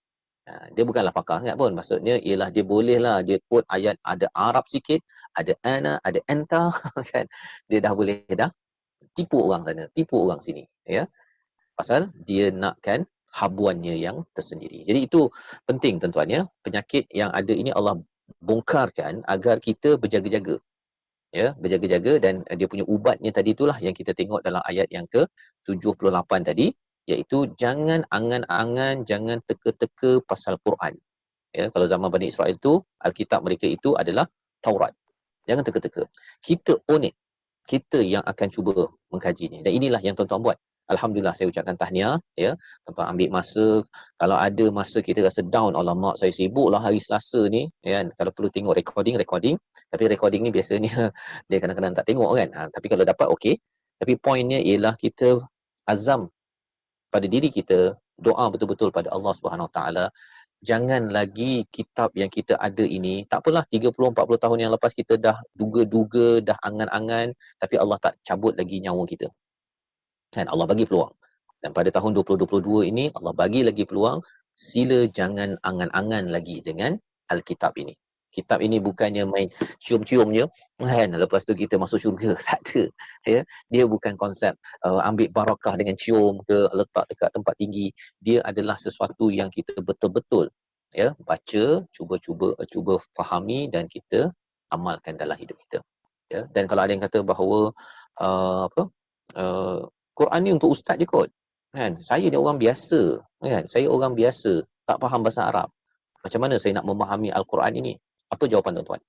Dia bukanlah pakar sangat pun. Maksudnya ialah dia bolehlah dia quote ayat ada Arab sikit, ada ana, ada anta, kan. Dia dah boleh tipu orang sana, tipu orang sini, ya. Pasal dia nakkan habuannya yang tersendiri. Jadi itu penting tuan-tuan, ya. Penyakit yang ada ini Allah bongkarkan agar kita berjaga-jaga. Ya, berjaga-jaga, dan dia punya ubatnya tadi itulah yang kita tengok dalam ayat yang ke-78 tadi, iaitu jangan angan-angan, jangan teka-teka pasal Quran. Ya, kalau zaman Bani Israel tu, Alkitab mereka itu adalah Taurat. Jangan teka-teka. Kita own it. Kita yang akan cuba mengkajinya. Dan inilah yang tuan-tuan buat. Alhamdulillah, saya ucapkan tahniah, ya. Tuan-tuan ambil masa. Kalau ada masa kita rasa down, alamak saya sibuklah hari Selasa ni, kan. Kalau perlu tengok recording. Tapi recording ni biasanya dia kadang-kadang tak tengok kan. Tapi kalau dapat okey. Tapi poinnya ialah kita azam pada diri kita, doa betul-betul pada Allah Subhanahu Wa Taala. Jangan lagi kitab yang kita ada ini, tak apalah 30-40 tahun yang lepas kita dah duga-duga, dah angan-angan, tapi Allah tak cabut lagi nyawa kita. Kan, Allah bagi peluang. Dan pada tahun 2022 ini, Allah bagi lagi peluang, sila jangan angan-angan lagi dengan Alkitab ini. Kitab ini bukannya main cium-cium je, kan, lepas tu kita masuk syurga. Tak ada. Ya. Dia bukan konsep ambil barakah dengan cium ke, letak dekat tempat tinggi. Dia adalah sesuatu yang kita betul-betul, ya, baca, cuba fahami dan kita amalkan dalam hidup kita. Ya. Dan kalau ada yang kata bahawa Quran ni untuk ustaz je kot. Kan? Saya ni orang biasa, kan? Saya orang biasa, tak faham bahasa Arab. Macam mana saya nak memahami Al-Quran ini? Apa jawapan tuan-tuan?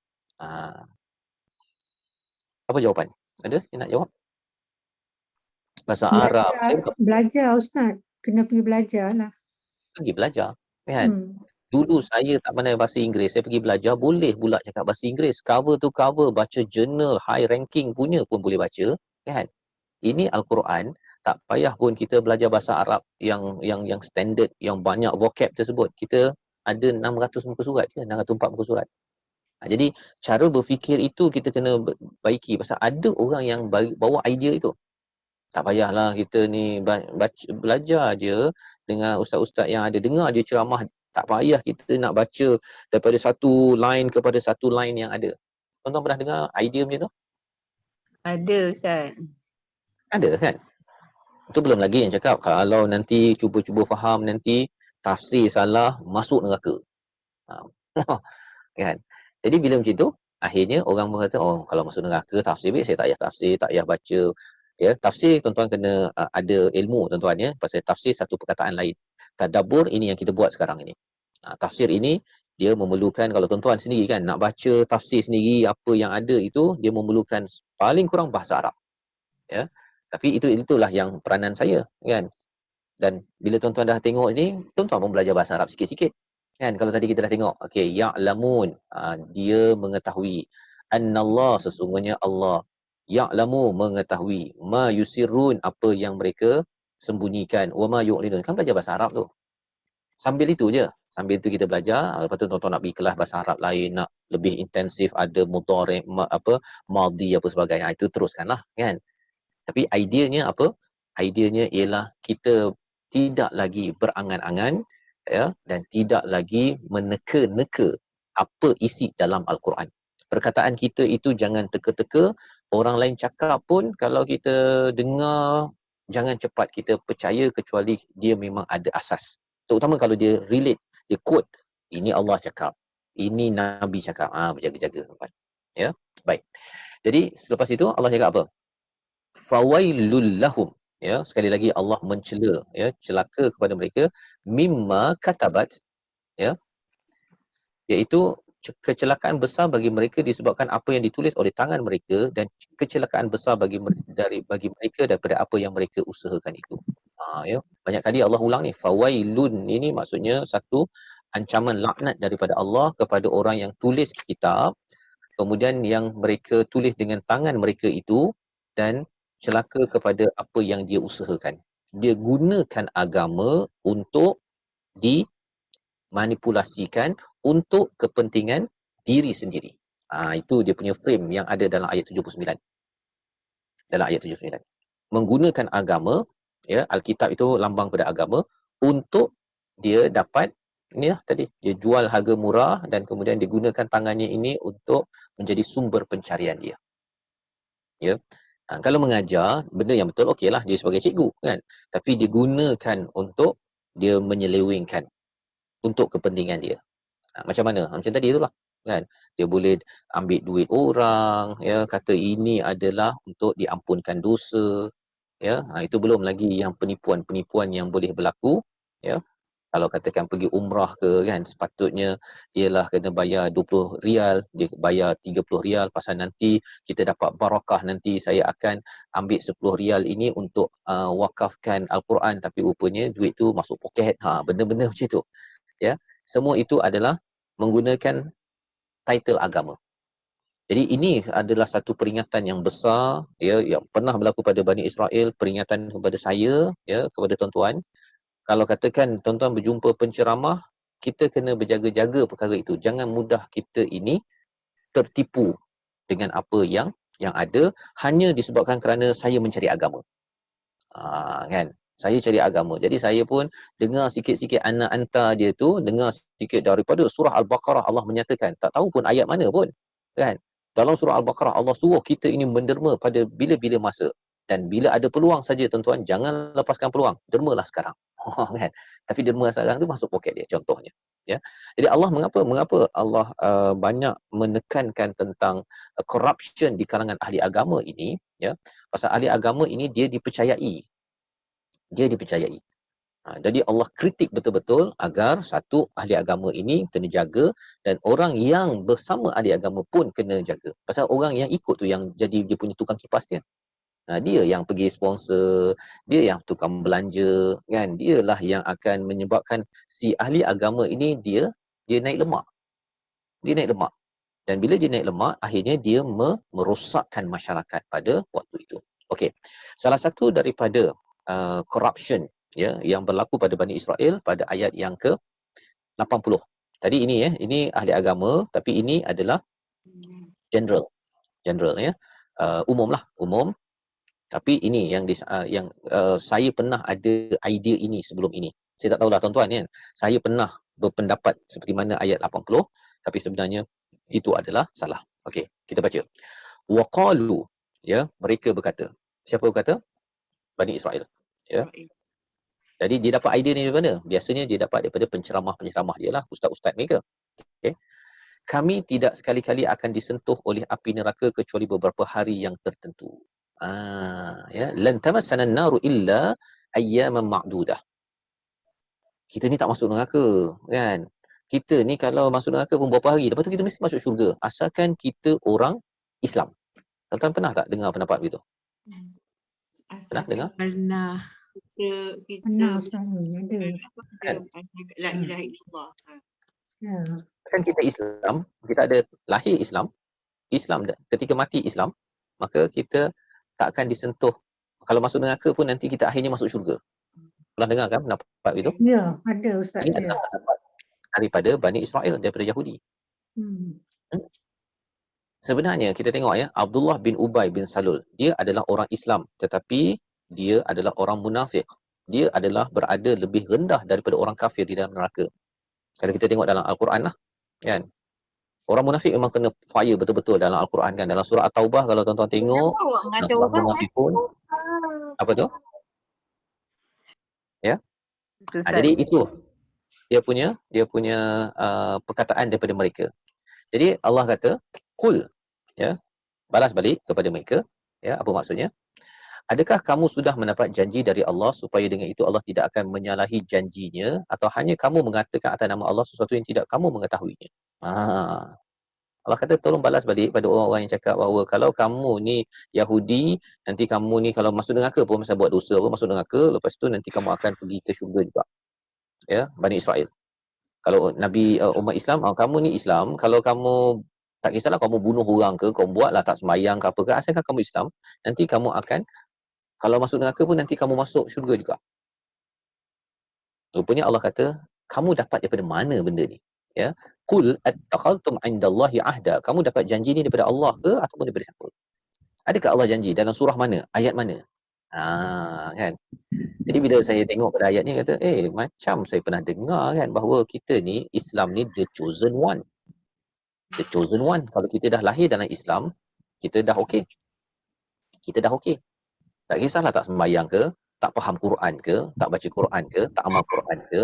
Apa jawapan? Ada yang nak jawab? Bahasa Arab. Belajar Ustaz. Kena pergi belajar lah. Pergi belajar. Kan? Dulu saya tak pandai bahasa Inggeris, saya pergi belajar, boleh pula cakap bahasa Inggeris. Cover to cover, baca journal, high ranking punya pun boleh baca. Kan? Ini Al-Quran, tak payah pun kita belajar bahasa Arab yang standard, yang banyak vocab tersebut. Kita ada 600 muka surat je, 604 muka surat. Jadi cara berfikir itu kita kena baiki. Pasal ada orang yang bawa idea itu. Tak payahlah kita ni belajar je dengan ustaz-ustaz yang ada. Dengar je ceramah. Tak payah kita nak baca daripada satu line kepada satu line yang ada. Tuan-tuan pernah dengar idea macam tu? Ada Ustaz. Ada kan? Itu belum lagi yang cakap kalau nanti cuba-cuba faham nanti tafsir salah masuk neraka. Kan? Jadi bila macam tu akhirnya orang berkata kalau masuk neraka tafsir baik saya tak payah tafsir, tak payah baca. Ya, tafsir tuan-tuan kena ada ilmu tuan-tuan ya. Pasal tafsir satu perkataan lain. Tadabbur ini yang kita buat sekarang ini. Tafsir ini dia memerlukan kalau tuan-tuan sendiri kan nak baca tafsir sendiri apa yang ada itu dia memerlukan paling kurang bahasa Arab. Ya. Tapi itulah yang peranan saya kan. Dan bila tuan-tuan dah tengok ni, tuan-tuan pun belajar bahasa Arab sikit-sikit. Kan kalau tadi kita dah tengok, okey, ya'lamun, dia mengetahui. Annallah, sesungguhnya Allah. Ya'lamu, mengetahui. Ma yusirrun, apa yang mereka sembunyikan. Wa ma yu'linun. Kan belajar bahasa Arab tu. Sambil itu je. Sambil itu kita belajar. Lepas tu tuan-tuan nak pergi kelas bahasa Arab lain, nak lebih intensif, ada mudhari', madhi apa sebagainya. Itu teruskanlah kan. Tapi ideanya apa? Ideanya ialah kita tidak lagi berangan-angan ya, dan tidak lagi meneka-neka apa isi dalam Al-Quran. Perkataan kita itu jangan teka-teka. Orang lain cakap pun kalau kita dengar, jangan cepat kita percaya kecuali dia memang ada asas. Terutama kalau dia relate, dia quote, ini Allah cakap, ini Nabi cakap. Berjaga-jaga tempat. Ya, baik. Jadi selepas itu Allah cakap apa? Fawailul lahum, ya, sekali lagi Allah mencela, ya, celaka kepada mereka mimma katabat, ya, iaitu kecelakaan besar bagi mereka disebabkan apa yang ditulis oleh tangan mereka dan kecelakaan besar bagi mereka daripada apa yang mereka usahakan itu. Ya, banyak kali Allah ulang ni fawailun, ini maksudnya satu ancaman laknat daripada Allah kepada orang yang tulis kitab, kemudian yang mereka tulis dengan tangan mereka itu, dan celaka kepada apa yang dia usahakan. Dia gunakan agama untuk dimanipulasikan untuk kepentingan diri sendiri. Itu dia punya frame yang ada dalam ayat 79. Dalam ayat 79. Menggunakan agama, ya, Alkitab itu lambang pada agama, untuk dia dapat ni lah tadi, dia jual harga murah dan kemudian digunakan tangannya ini untuk menjadi sumber pencarian dia. Ya. Kalau mengajar benda yang betul, okeylah dia sebagai cikgu kan, tapi digunakan untuk dia menyelewengkan untuk kepentingan dia. Macam mana? Macam tadi itulah kan, dia boleh ambil duit orang, ya, kata ini adalah untuk diampunkan dosa, ya. Itu belum lagi yang penipuan-penipuan yang boleh berlaku, ya. Kalau katakan pergi umrah ke kan, sepatutnya ialah kena bayar 20 rial, dia bayar 30 rial, pasal nanti kita dapat barakah, nanti saya akan ambil 10 rial ini untuk wakafkan Al-Quran, tapi rupanya duit tu masuk poket. Benda-benda macam tu. Ya, semua itu adalah menggunakan title agama. Jadi ini adalah satu peringatan yang besar, ya, yang pernah berlaku pada Bani Israel, peringatan kepada saya, ya, kepada tuan-tuan. Kalau katakan tuan-tuan berjumpa penceramah, kita kena berjaga-jaga perkara itu. Jangan mudah kita ini tertipu dengan apa yang ada hanya disebabkan kerana saya mencari agama. Kan? Saya cari agama. Jadi saya pun dengar sikit-sikit anak anta dia tu, dengar sikit daripada surah Al-Baqarah, Allah menyatakan, tak tahu pun ayat mana pun. Kan? Dalam surah Al-Baqarah Allah suruh kita ini menderma pada bila-bila masa. Dan bila ada peluang saja tuan-tuan, jangan lepaskan peluang. Dermalah sekarang. Kan? Tapi derma sekarang tu masuk poket dia contohnya. Ya. Jadi Allah mengapa Allah banyak menekankan tentang corruption di kalangan ahli agama ini, ya. Pasal ahli agama ini dia dipercayai. Jadi Allah kritik betul-betul agar satu ahli agama ini kena jaga, dan orang yang bersama ahli agama pun kena jaga. Pasal orang yang ikut tu yang jadi dia punya tukang kipas dia. Dia yang pergi sponsor, dia yang tukang belanja kan, dialah yang akan menyebabkan si ahli agama ini dia dia naik lemak. Dia naik lemak. Dan bila dia naik lemak, akhirnya dia merosakkan masyarakat pada waktu itu. Okey. Salah satu daripada corruption ya yang berlaku pada Bani Israel pada ayat yang ke-80. Tadi ini ahli agama, tapi ini adalah general ya. Umum. Tapi ini yang saya pernah ada idea ini sebelum ini. Saya tak tahulah tuan-tuan kan. Saya pernah berpendapat seperti mana ayat 80, tapi sebenarnya itu adalah salah. Okey, kita baca. Waqalu, ya, mereka berkata. Siapa berkata? Bani Israel. Ya. Jadi dia dapat idea ni dari mana? Biasanya dia dapat daripada penceramah-penceramah dia lah, ustaz-ustaz mereka. Okey. Kami tidak sekali-kali akan disentuh oleh api neraka kecuali beberapa hari yang tertentu. Ya, lan tamassana an-naru illa ayyaman ma'dudah. Kita ni tak masuk neraka, kan? Kita ni kalau masuk neraka pun berapa hari, lepas tu kita mesti masuk syurga asalkan kita orang Islam. Tuan-tuan pernah tak dengar pendapat begitu? Pernah dengar? Pernah. Pernah Ustaz ni ada. La ilaha illallah. Ya. Kan kita Islam, kita ada lahir Islam ketika mati Islam, maka kita tak akan disentuh. Kalau masuk neraka pun nanti kita akhirnya masuk syurga. Pernah dengar kan pendapat begitu? Ya, ada Ustaz. Ini adalah pendapat daripada Bani Israel, daripada Yahudi. Sebenarnya kita tengok ya, Abdullah bin Ubay bin Salul, dia adalah orang Islam tetapi dia adalah orang munafik. Dia adalah berada lebih rendah daripada orang kafir di dalam neraka. Kalau kita tengok dalam Al-Quran lah, kan? Orang munafik memang kena fire betul-betul dalam Al-Quran kan. Dalam surah At-Taubah kalau tuan-tuan tengok, orang munafik pun apa tu? Ya. Jadi itu dia punya perkataan daripada mereka. Jadi Allah kata, "Qul," ya, balas balik kepada mereka, ya, apa maksudnya? Adakah kamu sudah mendapat janji dari Allah supaya dengan itu Allah tidak akan menyalahi janjinya, atau hanya kamu mengatakan atas nama Allah sesuatu yang tidak kamu mengetahuinya? Allah kata tolong balas balik pada orang-orang yang cakap bahawa kalau kamu ni Yahudi, nanti kamu ni kalau masuk neraka pun masa buat dosa pun masuk neraka, lepas tu nanti kamu akan pergi ke syurga juga. Ya, Bani Israel. Kalau Nabi umat Islam, kamu ni Islam, kalau kamu tak kisahlah kamu bunuh orang ke, kamu buatlah tak sembahyang ke apa ke, asalkan kamu Islam, nanti kamu akan, kalau masuk neraka pun nanti kamu masuk syurga juga. Rupanya Allah kata, kamu dapat daripada mana benda ni? Ya, qul attakhadtum 'indallahi ahda. Kamu dapat janji ni daripada Allah ke ataupun daripada siapa? Adakah Allah janji dalam surah mana? Ayat mana? Kan? Jadi bila saya tengok pada ayat ni kata, macam saya pernah dengar kan bahawa kita ni Islam ni the chosen one. The chosen one. Kalau kita dah lahir dalam Islam, kita dah okey. Kita dah okey. Tak kisahlah tak sembahyang ke, tak faham Quran ke, tak baca Quran ke, tak amal Quran ke,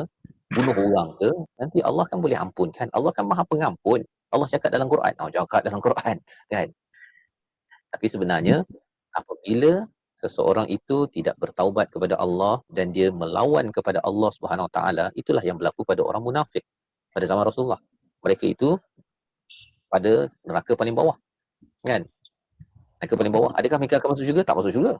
bunuh orang ke, nanti Allah kan boleh ampunkan. Allah kan Maha Pengampun. Allah cakap dalam Quran. Cakap dalam Quran, kan? Tapi sebenarnya apabila seseorang itu tidak bertaubat kepada Allah dan dia melawan kepada Allah Subhanahu Wa Taala, itulah yang berlaku pada orang munafik pada zaman Rasulullah. Mereka itu pada neraka paling bawah, kan? Neraka paling bawah. Adakah mereka akan masuk syurga? Tak masuk syurga,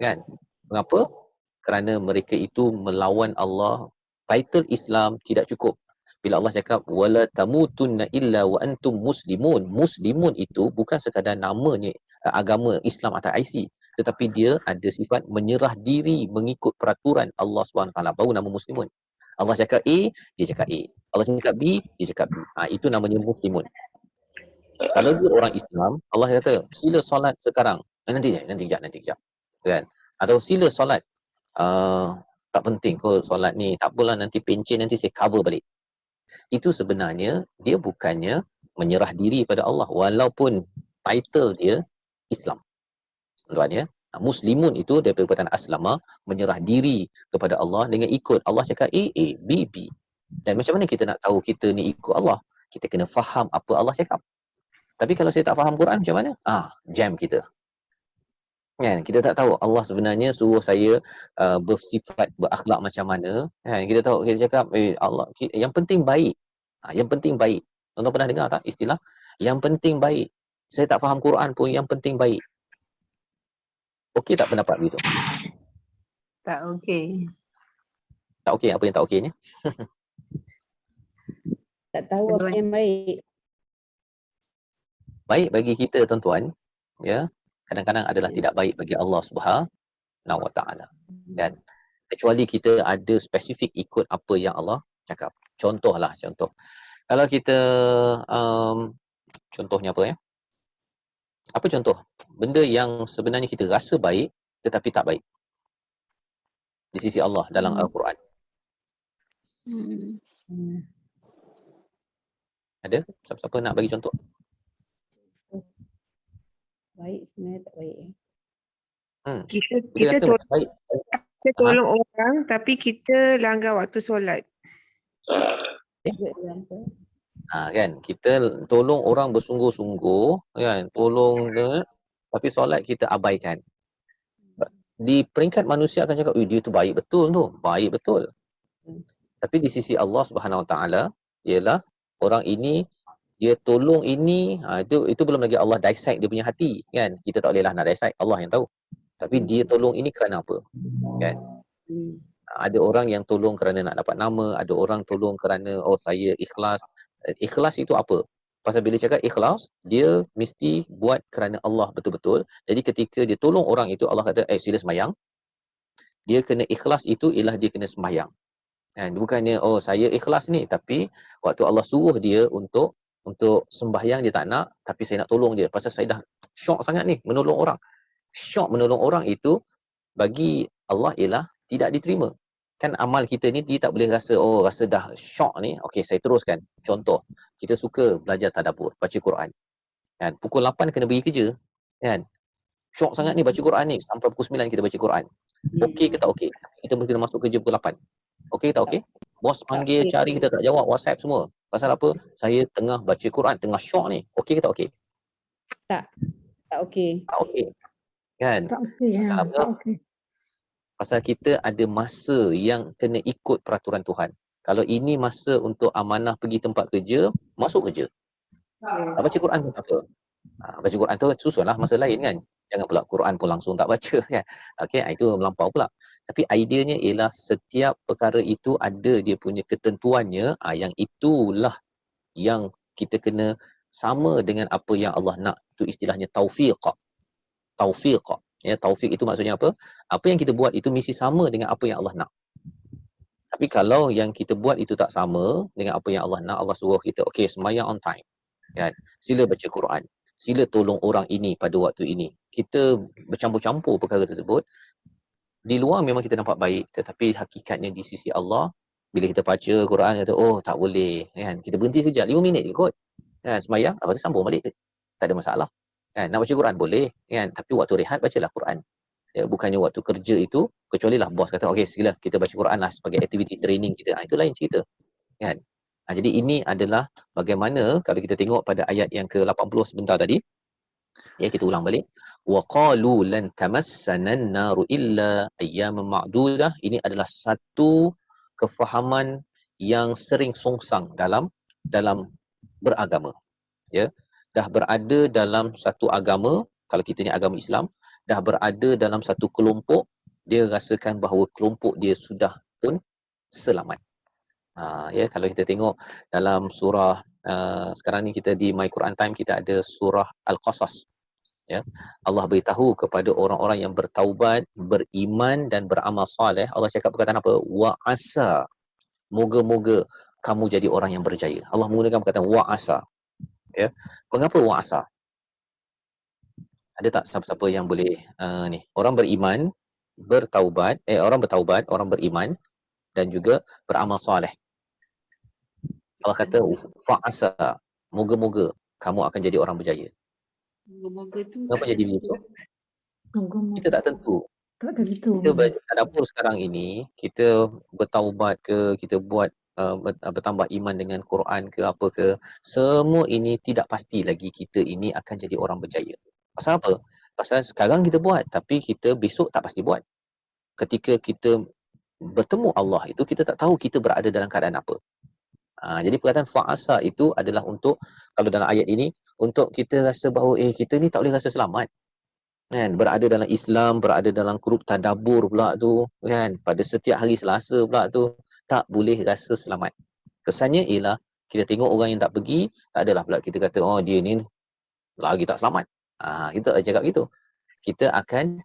kan? Mengapa? Kerana mereka itu melawan Allah. Title Islam tidak cukup. Bila Allah cakap wala tamutunna illa wa antum muslimun, muslimun itu bukan sekadar namanya agama Islam atau IC, tetapi dia ada sifat menyerah diri mengikut peraturan Allah SWT. Baru nama muslimun. Allah cakap A, dia cakap A. Allah cakap B, dia cakap B. Itu namanya muslimun. Kalau dia orang Islam, Allah kata sila solat sekarang. Nanti kejap. Kan? Atau sila solat. Tak penting kot solat ni. Tak apalah, nanti pencen, nanti saya cover balik. Itu sebenarnya dia bukannya menyerah diri pada Allah walaupun title dia Islam. Tuan ya, muslimun itu daripada perkataan aslama, menyerah diri kepada Allah dengan ikut Allah cakap A, B, B. Dan macam mana kita nak tahu kita ni ikut Allah? Kita kena faham apa Allah cakap. Tapi kalau saya tak faham Quran macam mana? Jam kita. Kan, kita tak tahu Allah sebenarnya suruh saya bersifat berakhlak macam mana, kan? Kita tahu, kita cakap Allah yang penting baik. Yang penting baik. Tuan-tuan pernah dengar tak istilah yang penting baik? Saya tak faham Quran pun yang penting baik. Okey tak pendapat begitu? Tak okey. Tak okey, apa yang tak okeynya? Tak tahu apa yang baik. Baik bagi kita tuan-tuan, ya, kadang-kadang adalah tidak baik bagi Allah Subhanahu Wa Taala. Dan kecuali kita ada spesifik ikut apa yang Allah cakap. Contohlah, contoh. Kalau kita contohnya apa ya? Apa contoh? Benda yang sebenarnya kita rasa baik tetapi tak baik di sisi Allah dalam Al-Quran. Ada? Siapa-siapa nak bagi contoh? Baik sebenarnya tak baik. Kita Kita rasa macam baik. kita tolong orang tapi kita langgar waktu solat. Kan, kita tolong orang bersungguh-sungguh, kan, tolong dia, tapi solat kita abaikan. Di peringkat manusia akan cakap, dia tu baik betul tu, baik betul. Tapi di sisi Allah Subhanahu Wa Taala ialah orang ini dia tolong ini, itu belum lagi Allah dissect dia punya hati, kan. Kita tak bolehlah nak dissect, Allah yang tahu. Tapi dia tolong ini kerana apa? Kan? Ada orang yang tolong kerana nak dapat nama, ada orang tolong kerana saya ikhlas. Ikhlas itu apa? Pasal bila cakap ikhlas, dia mesti buat kerana Allah betul-betul. Jadi ketika dia tolong orang itu, Allah kata, sila sembahyang. Dia kena ikhlas itu ialah dia kena sembahyang. Kan? Bukannya, saya ikhlas ni, tapi waktu Allah suruh dia untuk sembahyang dia tak nak, tapi saya nak tolong dia. Pasal saya dah syok sangat ni menolong orang. Syok menolong orang itu bagi Allah ialah tidak diterima. Kan amal kita ni dia tak boleh rasa, rasa dah syok ni, okey saya teruskan. Contoh, kita suka belajar tadabbur, baca Quran. Kan? Pukul 8 kena pergi kerja. Kan? Syok sangat ni baca Quran ni, sampai pukul 9 kita baca Quran. Okey ke tak okey? Kita mesti kena masuk kerja pukul 8. Okey tak okey? Bos panggil, cari kita tak jawab, WhatsApp semua. Pasal apa? Saya tengah baca Quran, tengah syok ni. Okey ke tak okey? Tak okey. Tak okey. Kan? Tak okey. Pasal apa? Tak okey. Pasal kita ada masa yang kena ikut peraturan Tuhan. Kalau ini masa untuk amanah pergi tempat kerja, masuk kerja. Baca Quran pun tak apa. Baca Quran tu susunlah masa lain kan. Jangan pula Quran pun langsung tak baca kan. Okey, itu melampau pula. Tapi ideanya ialah setiap perkara itu ada dia punya ketentuannya, yang itulah yang kita kena sama dengan apa yang Allah nak. Itu istilahnya taufiq. Taufiq. Ya, taufik itu maksudnya apa? Apa yang kita buat itu mesti sama dengan apa yang Allah nak. Tapi kalau yang kita buat itu tak sama dengan apa yang Allah nak, Allah suruh kita, okey, sembahyang on time. Kan? Sila baca Quran. Sila tolong orang ini pada waktu ini. Kita bercampur-campur perkara tersebut. Di luar memang kita nampak baik, tetapi hakikatnya di sisi Allah, bila kita baca Quran, kata, tak boleh. Kan? Kita berhenti kejap, 5 minit je kot. Kan? Sembahyang, lepas tu sambung balik. Tak ada masalah. Kan? Nak baca Quran boleh, kan? Tapi waktu rehat bacalah Quran. Ya, bukannya waktu kerja itu, kecuali lah bos kata, okey sila kita baca Quran lah sebagai aktiviti training kita. Itu lain cerita. Kan? Jadi ini adalah bagaimana kalau kita tengok pada ayat yang ke-80 sebentar tadi. Ya, kita ulang balik. Wa qalu lan tamassana an-naru illa ayyaman ma'dudah. Ini adalah satu kefahaman yang sering songsang dalam beragama. Ya. Dah berada dalam satu agama, kalau kita ni agama Islam, dah berada dalam satu kelompok, dia rasakan bahawa kelompok dia sudah pun selamat. Ya, kalau kita tengok dalam surah, sekarang ni kita di My Quran Time, kita ada surah Al-Qasas. Ya, Allah beritahu kepada orang-orang yang bertaubat, beriman dan beramal soleh. Allah cakap perkataan apa? Wa asa. Moga-moga kamu jadi orang yang berjaya. Allah menggunakan perkataan wa asa. Ya. Mengapa wa'asa? Ada tak siapa-siapa yang boleh ni? Orang beriman, orang bertaubat, orang beriman dan juga beramal soleh. Allah kata fa'asa, moga-moga kamu akan jadi orang berjaya. Moga-moga tu kenapa jadi begitu? Kita tak tentu. Tak tentu. Kita bertadabbur sekarang ini, kita bertaubat ke, kita buat bertambah iman dengan Quran ke apa ke, semua ini tidak pasti lagi kita ini akan jadi orang berjaya. Pasal apa? Pasal sekarang kita buat, tapi kita besok tak pasti buat. Ketika kita bertemu Allah itu, kita tak tahu kita berada dalam keadaan apa. Jadi perkataan fa'asa itu adalah untuk, kalau dalam ayat ini, untuk kita rasa bahawa kita ni tak boleh rasa selamat. Kan? Berada dalam Islam, berada dalam grup tadabbur pula tu, kan? Pada setiap hari Selasa pula tu, tak boleh rasa selamat. Kesannya ialah Kita tengok orang yang tak pergi, tak adalah pula kita kata, oh dia ni lagi tak selamat. Kita tak cakap gitu. Kita akan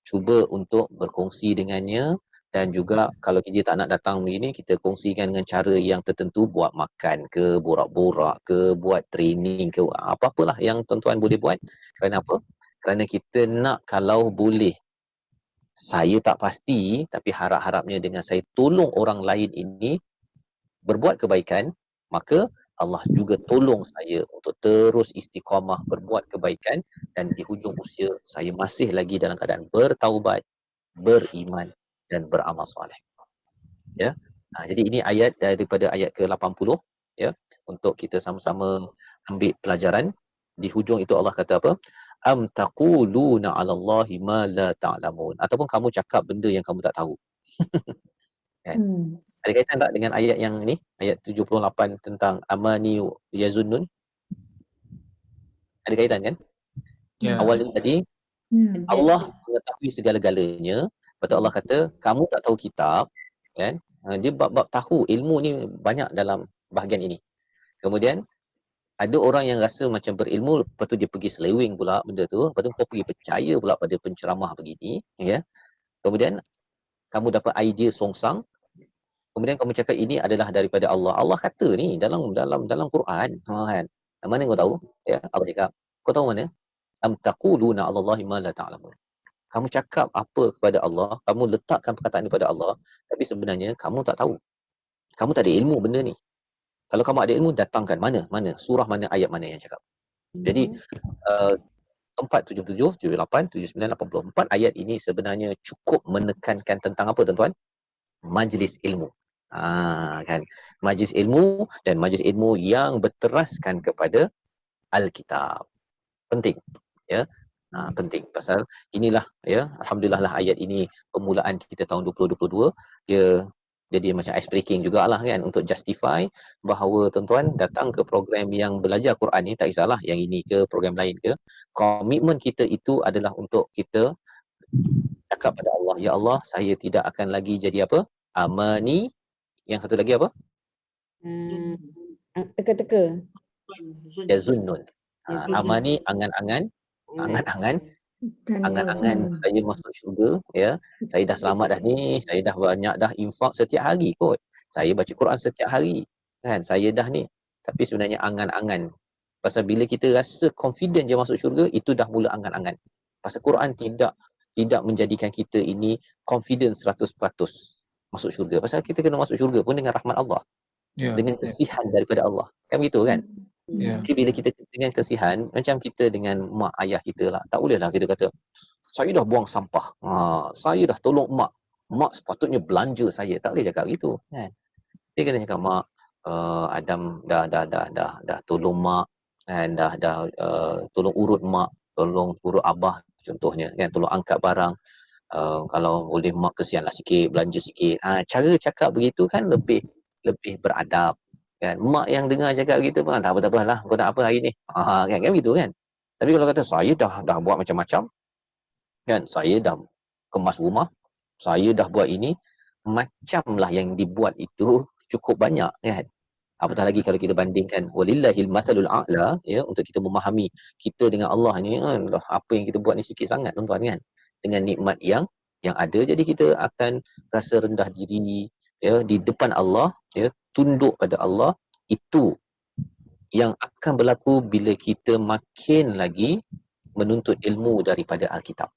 cuba untuk berkongsi dengannya, dan juga kalau dia tak nak datang begini, kita kongsikan dengan cara yang tertentu, buat makan ke, borak-borak ke, buat training ke, apa-apalah yang tuan-tuan boleh buat. Kerana apa? Kerana kita nak, kalau boleh, saya tak pasti, tapi harap-harapnya dengan saya tolong orang lain ini berbuat kebaikan, maka Allah juga tolong saya untuk terus istiqamah berbuat kebaikan, dan di hujung usia saya masih lagi dalam keadaan bertaubat, beriman dan beramal soleh. Ya. Jadi ini ayat daripada ayat ke-80 ya, untuk kita sama-sama ambil pelajaran. Di hujung itu Allah kata apa? Am taquluna 'ala Allahi ma la ta'lamun, ataupun kamu cakap benda yang kamu tak tahu. Kan? Ada kaitan tak dengan ayat yang ni, ayat 78 tentang amani yazunnun? Ada kaitan kan? Ya. Awal tadi Allah mengetahui segala-galanya. Lepas Allah kata, kamu tak tahu kitab, kan? Dia bab-bab tahu, ilmu ni banyak dalam bahagian ini. Kemudian ada orang yang rasa macam berilmu, lepas tu dia pergi selewing pula benda tu, lepas tu kau pergi percaya pula pada penceramah begini, ya. Kemudian kamu dapat idea songsang, kemudian kamu cakap ini adalah daripada Allah. Allah kata ni dalam Quran, kan? Mana kau tahu? Ya, Allah cakap, kau tahu mana? Am taquluna 'ala Allahi ma la ta'lamun. Kamu cakap apa kepada Allah, kamu letakkan perkataan kepada Allah, tapi sebenarnya kamu tak tahu. Kamu tak ada ilmu benda ni. Kalau kamu ada ilmu, datangkan mana? Surah mana, ayat mana yang cakap. Jadi 4, 77, 78, 79, 84 ayat ini sebenarnya cukup menekankan tentang apa tuan-tuan? Majlis ilmu. Kan? Majlis ilmu, dan majlis ilmu yang berteraskan kepada Alkitab. Penting. Ya. Penting pasal inilah, ya, alhamdulillah lah ayat ini permulaan kita tahun 2022, dia jadi macam ice breaking jugalah kan, untuk justify bahawa tuan-tuan datang ke program yang belajar Quran ni, tak kisahlah yang ini ke program lain ke, komitmen kita itu adalah untuk kita cakap pada Allah, ya Allah, saya tidak akan lagi jadi apa? Amani, yang satu lagi apa? Teka-teka. Yazunnun. Amani, angan-angan saya masuk syurga, ya. Saya dah selamat dah ni, saya dah banyak dah infak setiap hari kot. Saya baca Quran setiap hari. Kan? Saya dah ni. Tapi sebenarnya angan-angan. Pasal bila kita rasa confident je masuk syurga, itu dah mula angan-angan. Pasal Quran tidak menjadikan kita ini confident 100% masuk syurga. Pasal kita kena masuk syurga pun dengan rahmat Allah. Dengan kesihan daripada Allah. Kan begitu kan? Jadi bila kita dengan kesihan, macam kita dengan mak ayah kita lah, tak bolehlah kita kata, saya dah buang sampah, saya dah tolong mak sepatutnya belanja saya. Tak boleh cakap gitu kan. Dia kena cakap, mak, Adam dah tolong mak, dan dah tolong urut mak, tolong urut abah contohnya kan, tolong angkat barang, kalau boleh mak kesianlah sikit, belanja sikit. Cara cakap begitu kan lebih beradab. Kan, mak yang dengar cakap gitu pun, tak apa lah, kau nak apa hari ni, kan gitu kan. Tapi kalau kata saya dah buat macam-macam kan, saya dah kemas rumah, saya dah buat ini, macamlah yang dibuat itu cukup banyak kan. Apatah lagi kalau kita bandingkan walillahil mathalul a'la, ya, untuk kita memahami kita dengan Allah ni, apa yang kita buat ni sikit sangat tuan-tuan kan, dengan nikmat yang ada. Jadi kita akan rasa rendah diri, ya, di depan Allah, ya, tunduk pada Allah. Itu yang akan berlaku bila kita makin lagi menuntut ilmu daripada Alkitab.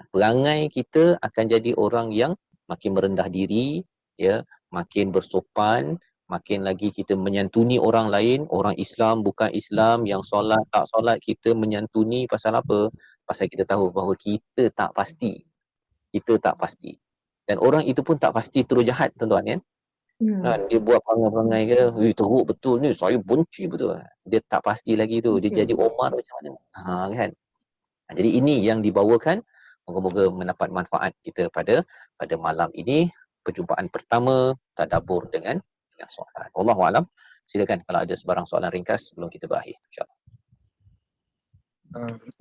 Perangai kita akan jadi orang yang makin merendah diri, ya, makin bersopan, makin lagi kita menyantuni orang lain, orang Islam, bukan Islam, yang solat, tak solat, kita menyantuni pasal apa? Pasal kita tahu bahawa kita tak pasti. Dan orang itu pun tak pasti terus jahat tuan-tuan kan. Kan, dia buat perangai-perangai ke, teruk betul ni, saya benci betul. Dia tak pasti lagi tu, dia jadi Omar macam mana. Kan. Jadi ini yang dibawakan, moga-moga mendapat manfaat kita pada malam ini, perjumpaan pertama tadabbur dengan soalan. Wallahu a'lam. Silakan kalau ada sebarang soalan ringkas sebelum kita berakhir, insya-Allah.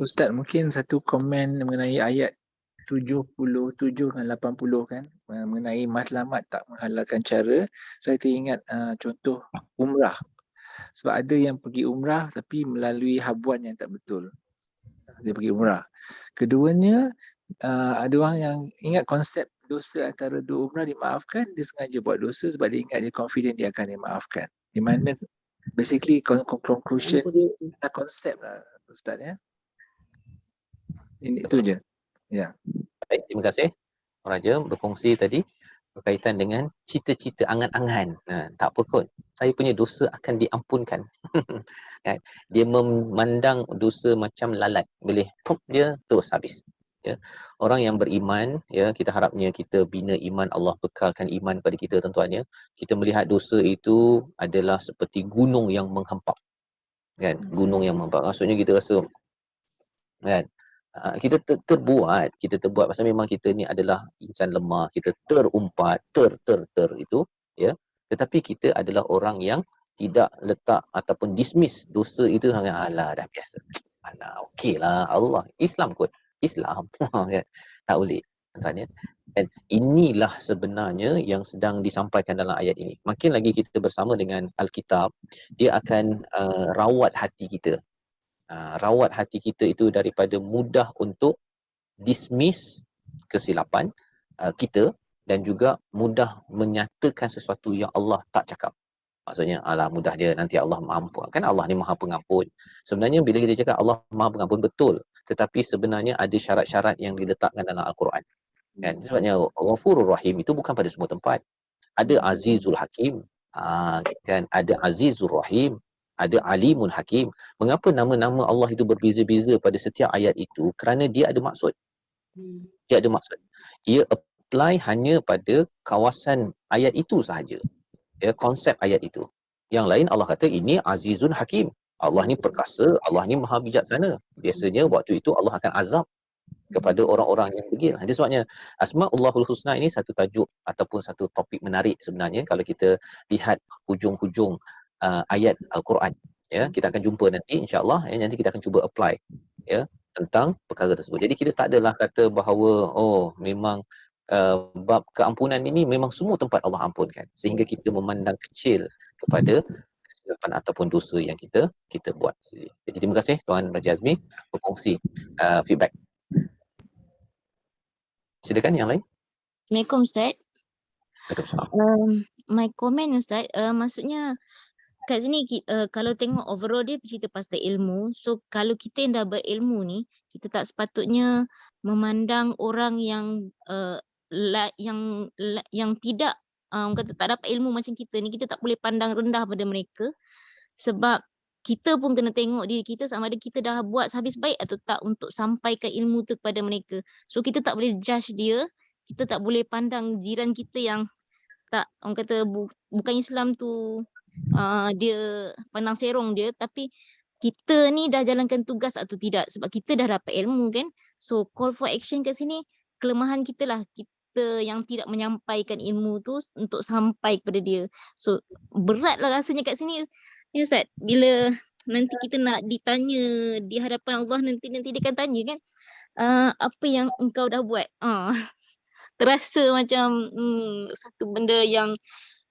Ustaz, mungkin satu komen mengenai ayat 77 dan 80 kan, mengenai matlamat tak menghalalkan cara. Saya teringat contoh umrah. Sebab ada yang pergi umrah tapi melalui habuan yang tak betul. Dia pergi umrah. Keduanya, ada orang yang ingat konsep dosa antara dua umrah dimaafkan, dia sengaja buat dosa sebab dia ingat dia confident dia akan dimaafkan. Di mana basically conclusion konsep lah Ustaz ya. Ini itu je. Ya. Baik, terima kasih Raja berkongsi tadi berkaitan dengan cita-cita angan-angan. Tak apa kot, saya punya dosa akan diampunkan. Kan? Dia memandang dosa macam lalat, boleh pop dia terus habis. Ya. Orang yang beriman, ya, kita harapnya kita bina iman, Allah bekalkan iman pada kita tuan-tuan ya. Kita melihat dosa itu adalah seperti gunung yang menghempap. Kan? Gunung yang menghempap. Maksudnya kita rasa kan kita terbuat pasal memang kita ni adalah insan lemah, kita terumpat itu ya, tetapi kita adalah orang yang tidak letak ataupun dismiss dosa itu sangat alah dah biasa, alah okeylah, Allah Islam kot, Islam kan, tak boleh tuan ya. Dan inilah sebenarnya yang sedang disampaikan dalam ayat ini. Makin lagi kita bersama dengan Alkitab, dia akan rawat hati kita. Rawat hati kita itu daripada mudah untuk dismiss kesilapan kita dan juga mudah menyatakan sesuatu yang Allah tak cakap. Maksudnya alah mudah je, nanti Allah mengampun. Kan Allah ni Maha Pengampun. Sebenarnya bila kita cakap Allah Maha Pengampun betul, tetapi sebenarnya ada syarat-syarat yang diletakkan dalam Al-Quran. Kan? Sebabnya Ghafurur Rahim itu bukan pada semua tempat. Ada Azizul Hakim, kan, ada Azizur Rahim, ada Alimun Hakim. Mengapa nama-nama Allah itu berbeza-beza pada setiap ayat itu? Kerana dia ada maksud. Dia ada maksud. Ia apply hanya pada kawasan ayat itu sahaja. Ya, konsep ayat itu. Yang lain Allah kata ini Azizun Hakim. Allah ni perkasa, Allah ni maha bijaksana. Biasanya waktu itu Allah akan azab kepada orang-orang yang degil. Itu sebabnya Asma'ullahul Husna ini satu tajuk ataupun satu topik menarik sebenarnya kalau kita lihat hujung-hujung ayat Al-Quran. Ya, kita akan jumpa nanti insya-Allah, ya, nanti kita akan cuba apply ya tentang perkara tersebut. Jadi kita tak adalah kata bahawa memang bab keampunan ini memang semua tempat Allah ampunkan, sehingga kita memandang kecil kepada kesilapan ataupun dosa yang kita buat sendiri. Jadi terima kasih Tuan Raja Azmi berkongsi feedback. Silakan yang lain. Assalamualaikum Ustaz. Waalaikumsalam. My comment Ustaz, maksudnya kat sini kalau tengok overall dia cerita pasal ilmu. So kalau kita yang dah berilmu ni, kita tak sepatutnya memandang orang yang yang tidak kata tak dapat ilmu macam kita ni, kita tak boleh pandang rendah pada mereka. Sebab kita pun kena tengok diri kita sama ada kita dah buat habis baik atau tak untuk sampaikan ilmu tu kepada mereka. So kita tak boleh judge dia, kita tak boleh pandang jiran kita yang tak, orang kata bukan Islam tu, dia pandang serong dia, tapi kita ni dah jalankan tugas atau tidak sebab kita dah dapat ilmu kan. So call for action kat sini kelemahan kita lah, kita yang tidak menyampaikan ilmu tu untuk sampai kepada dia. So beratlah rasanya kat sini ya Ustaz, bila nanti kita nak ditanya di hadapan Allah, nanti dia akan tanya kan, apa yang engkau dah buat. Terasa macam satu benda yang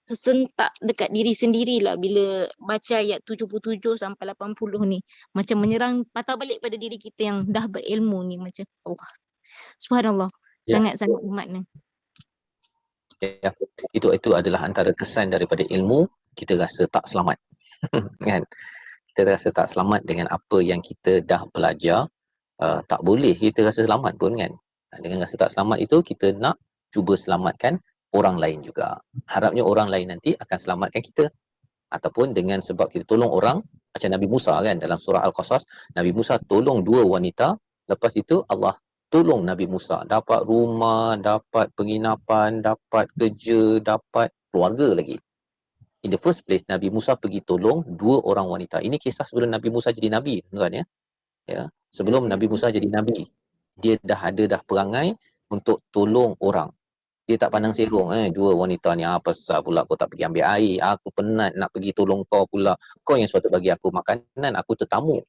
sentak dekat diri sendirilah bila baca ayat 77 sampai 80 ni. Macam menyerang patah balik pada diri kita yang dah berilmu ni. Macam Allah. Subhanallah. Ya. Sangat-sangat bermakna. Ya, itu adalah antara kesan daripada ilmu, kita rasa tak selamat. Kan? Kita rasa tak selamat dengan apa yang kita dah belajar. Tak boleh kita rasa selamat pun kan. Dengan rasa tak selamat itu, kita nak cuba selamatkan orang lain juga. Harapnya orang lain nanti akan selamatkan kita. Ataupun dengan sebab kita tolong orang, macam Nabi Musa kan, dalam surah Al-Qasas, Nabi Musa tolong 2 wanita, lepas itu Allah tolong Nabi Musa dapat rumah, dapat penginapan, dapat kerja, dapat keluarga lagi. In the first place, Nabi Musa pergi tolong 2 orang wanita. Ini kisah sebelum Nabi Musa jadi Nabi, tuan ya. Ya, sebelum Nabi Musa jadi Nabi, dia dah ada perangai untuk tolong orang. Dia tak pandang serong, 2 wanita ni apa pasal pula kau tak pergi ambil air, aku penat nak pergi tolong kau pula, kau yang sepatut bagi aku makanan, aku tetamu.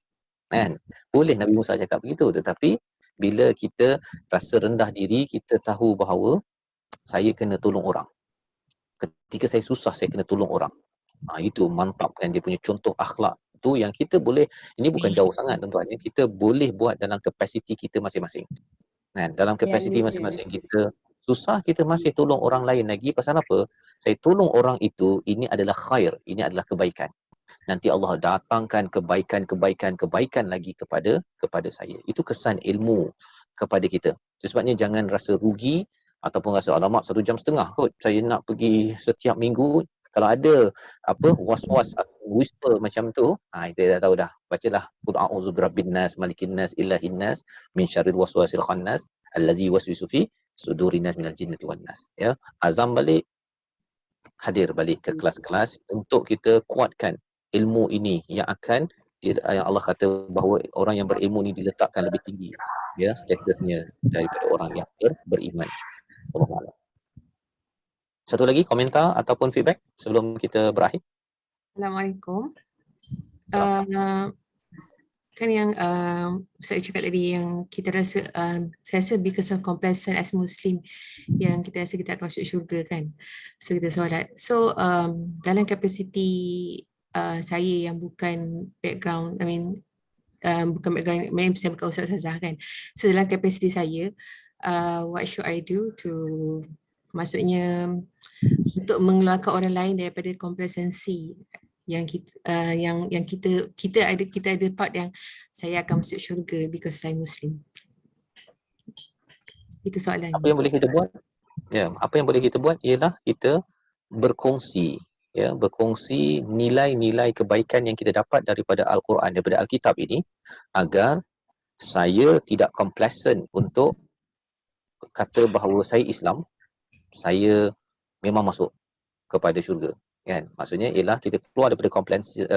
Kan? Boleh Nabi Musa cakap begitu, tetapi bila kita rasa rendah diri, kita tahu bahawa saya kena tolong orang. Ketika saya susah, saya kena tolong orang. Itu mantap kan, dia punya contoh akhlak tu yang kita boleh, ini bukan jauh sangat tuan-tuan, kita boleh buat dalam kapasiti kita masing-masing. Kan, dalam kapasiti masing-masing kita susah, kita masih tolong orang lain lagi. Pasal apa? Saya tolong orang itu, ini adalah khair, ini adalah kebaikan. Nanti Allah datangkan kebaikan lagi kepada saya. Itu kesan ilmu kepada kita. Sebabnya jangan rasa rugi ataupun rasa alamak 1.5 jam kot saya nak pergi setiap minggu. Kalau ada was-was atau whisper macam tu, kita dah tahu dah. Bacalah qul a'udzu birabbin nas malikin nas ilahin nas min syarril waswasil khannas allazi yuwaswisu fi sudurin nas minal jinnati wan nas. Ya, azam balik, hadir balik ke kelas-kelas untuk kita kuatkan ilmu ini yang akan yang Allah kata bahawa orang yang berilmu ni diletakkan lebih tinggi, ya, statusnya daripada orang yang beriman. Allah. Satu lagi komentar ataupun feedback sebelum kita berakhir. Assalamualaikum. Kan yang Ustaz cakap tadi yang kita rasa, saya rasa because of complacent as Muslim yang kita rasa kita akan masuk syurga kan. So kita solat. So dalam kapasiti saya yang bukan background, bukan background, saya bukan ustaz-ustazah kan. So dalam kapasiti saya, what should I do to, maksudnya untuk mengeluarkan orang lain daripada complacency yang kita ada thought yang saya akan masuk syurga because saya Muslim. Itu soalan. Apa yang boleh kita buat? Ya, apa yang boleh kita buat ialah kita berkongsi, ya, berkongsi nilai-nilai kebaikan yang kita dapat daripada Al-Quran, daripada Alkitab ini, agar saya tidak complacent untuk kata bahawa saya Islam, saya memang masuk kepada syurga, kan? Maksudnya ialah kita keluar daripada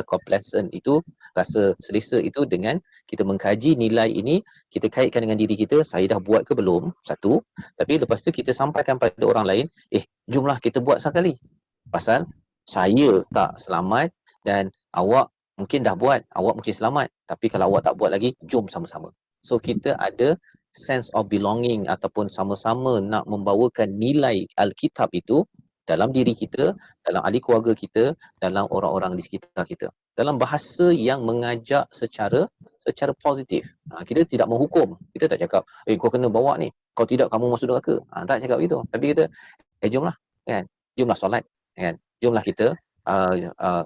complacent itu, rasa selesa itu, dengan kita mengkaji nilai ini, kita kaitkan dengan diri kita, saya dah buat ke belum, satu. Tapi lepas tu kita sampaikan pada orang lain, jomlah kita buat sekali. Pasal saya tak selamat dan awak mungkin dah buat, awak mungkin selamat. Tapi kalau awak tak buat lagi, jom sama-sama. So kita ada sense of belonging ataupun sama-sama nak membawakan nilai Alkitab itu dalam diri kita, dalam ahli keluarga kita, dalam orang-orang di sekitar kita. Dalam bahasa yang mengajak secara positif. Kita tidak menghukum. Kita tak cakap, kau kena bawa ni, kau tidak kamu masuk neraka. Tak cakap begitu. Tapi kita, jomlah, kan? Jomlah solat, kan? Jomlah kita,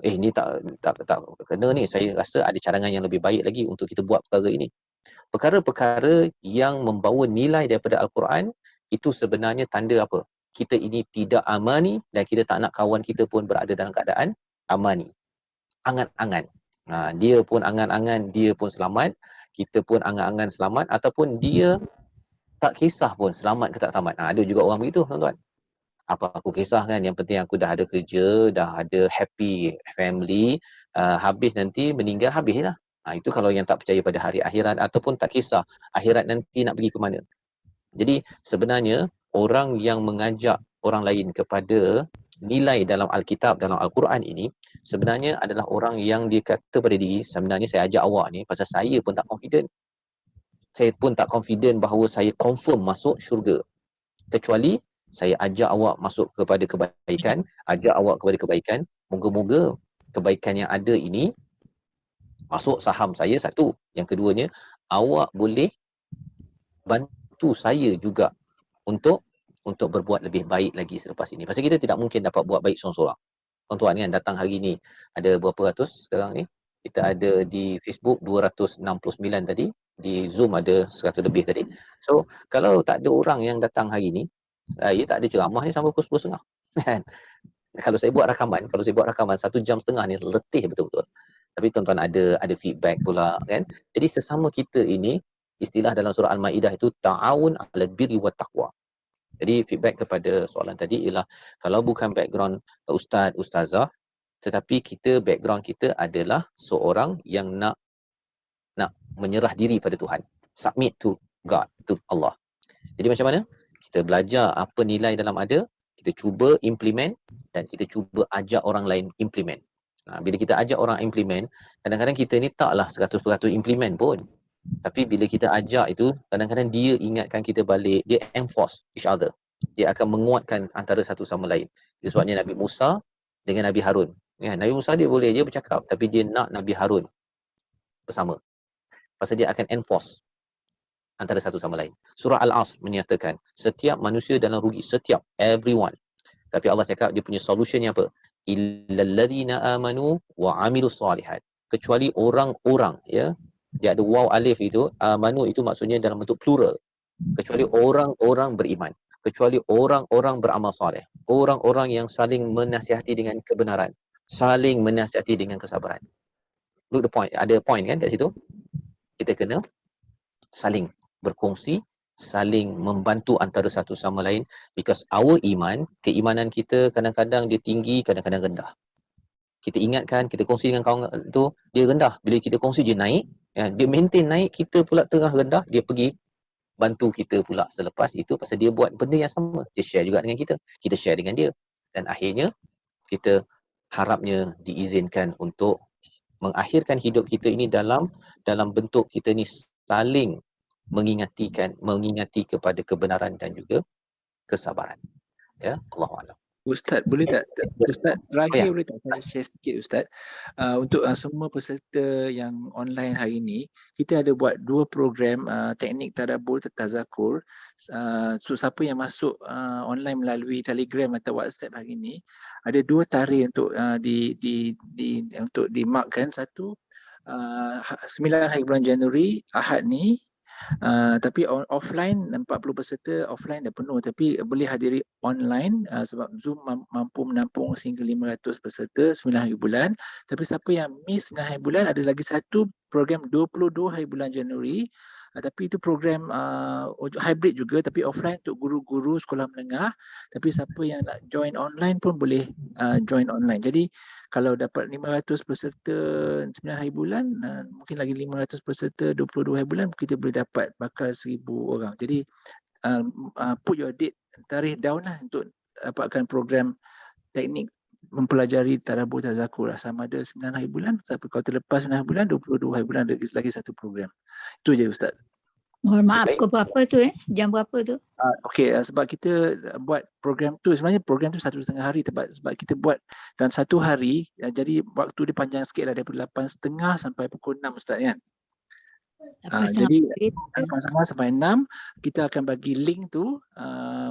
ni tak kena ni. Saya rasa ada cadangan yang lebih baik lagi untuk kita buat perkara ini. Perkara-perkara yang membawa nilai daripada Al-Quran itu sebenarnya tanda apa? Kita ini tidak amani dan kita tak nak kawan kita pun berada dalam keadaan amani. Angan-angan. Dia pun angan-angan, dia pun selamat, kita pun angan-angan selamat, ataupun dia tak kisah pun selamat ke tak selamat. Ada juga orang begitu, tuan-tuan. Apa aku kisah kan, yang penting aku dah ada kerja, dah ada happy family, habis nanti meninggal, habislah. Itu kalau yang tak percaya pada hari akhirat ataupun tak kisah akhirat nanti nak pergi ke mana. Jadi sebenarnya orang yang mengajak orang lain kepada nilai dalam Alkitab, dalam Al-Quran ini, sebenarnya adalah orang yang dia kata pada diri, sebenarnya saya ajak awak ni pasal saya pun tak confident. Saya pun tak confident bahawa saya confirm masuk syurga. Kecuali saya ajak awak masuk kepada kebaikan, ajak awak kepada kebaikan, moga-moga kebaikan yang ada ini masuk saham saya, satu. Yang keduanya, awak boleh bantu saya juga untuk berbuat lebih baik lagi selepas ini. Pasal kita tidak mungkin dapat buat baik seorang-seorang. Tuan-tuan kan datang hari ni, ada berapa ratus sekarang ni? Kita ada di Facebook 269 tadi, di Zoom ada 100 lebih tadi. So, kalau tak ada orang yang datang hari ni, saya tak ada ceramah ni sampai pukul 10.30. Kalau saya buat rakaman 1.5 jam ni letih betul-betul. Tapi tuan-tuan ada feedback pula kan. Jadi sesama kita ini, istilah dalam surah Al-Maidah itu ta'awun 'alal birri wat taqwa. Jadi feedback kepada soalan tadi ialah kalau bukan background ustaz, ustazah, tetapi background kita adalah seorang yang nak menyerah diri pada Tuhan. Submit to God, to Allah. Jadi macam mana? Kita belajar apa nilai dalam ada, kita cuba implement dan kita cuba ajak orang lain implement. Bila kita ajak orang implement, kadang-kadang kita ni taklah 100% implement pun. Tapi bila kita ajak itu, kadang-kadang dia ingatkan kita balik, dia enforce each other. Dia akan menguatkan antara satu sama lain. Itu sebabnya Nabi Musa dengan Nabi Harun. Ya, Nabi Musa dia boleh je bercakap, tapi dia nak Nabi Harun bersama. Pasal dia akan enforce antara satu sama lain. Surah Al-Asr menyatakan, setiap manusia dalam rugi, setiap, everyone. Tapi Allah cakap dia punya solutionnya apa? Illal ladzina amanu wa amilus solihat. Kecuali orang-orang, ya. Dia ada waw alif itu, amanu itu maksudnya dalam bentuk plural. Kecuali orang-orang beriman. Kecuali orang-orang beramal soleh. Orang-orang yang saling menasihati dengan kebenaran. Saling menasihati dengan kesabaran. Look the point. Ada point kan kat situ? Kita kena saling berkongsi, saling membantu antara satu sama lain, because our iman, keimanan kita kadang-kadang dia tinggi, kadang-kadang rendah. Kita ingatkan, kita kongsi dengan kawan tu, dia rendah. Bila kita kongsi dia naik, ya, dia maintain naik, kita pula tengah rendah, dia pergi bantu kita pula selepas itu pasal dia buat benda yang sama. Dia share juga dengan kita share dengan dia. Dan akhirnya kita harapnya diizinkan untuk mengakhirkan hidup kita ini dalam bentuk kita ni saling mengingati kepada kebenaran dan juga kesabaran. Ya, Allahu a'lam. Ustaz, boleh tak? Ustaz, terakhir boleh tak saya share sikit Ustaz? Untuk semua peserta yang online hari ini, kita ada buat 2 program teknik tadabbur tazakur. So siapa yang masuk online melalui Telegram atau WhatsApp hari ini, ada 2 tarikh untuk untuk dimarkkan. Satu 9 hari bulan Januari, Ahad ni. Tapi offline 40 peserta offline dah penuh, tapi boleh hadiri online sebab Zoom mampu menampung sehingga 500 peserta 9 hari bulan. Tapi siapa yang miss 9 hari bulan, ada lagi satu program 22 hari bulan Januari. Tapi itu program hybrid juga, tapi offline untuk guru-guru sekolah menengah. Tapi siapa yang nak join online pun boleh join online. Jadi kalau dapat 500 peserta 9 hari bulan, mungkin lagi 500 peserta 22 hari bulan, kita boleh dapat bakal 1000 orang. Jadi put your date, tarikh down lah untuk dapatkan program teknik mempelajari tadabbur tazakur sama ada 9 hari bulan, sampai kalau terlepas 9 hari bulan, 22 hari bulan lagi satu program. Itu je Ustaz. Mohon maaf, pukul berapa tu jam berapa tu? Okey, sebab kita buat program tu, sebenarnya program tu 1.5 hari, sebab kita buat dalam 1 hari, jadi waktu dia panjang sikit lah, daripada 8.30 sampai pukul 6 Ustaz kan. Jadi sama-sama sampai 6 kita akan bagi link tu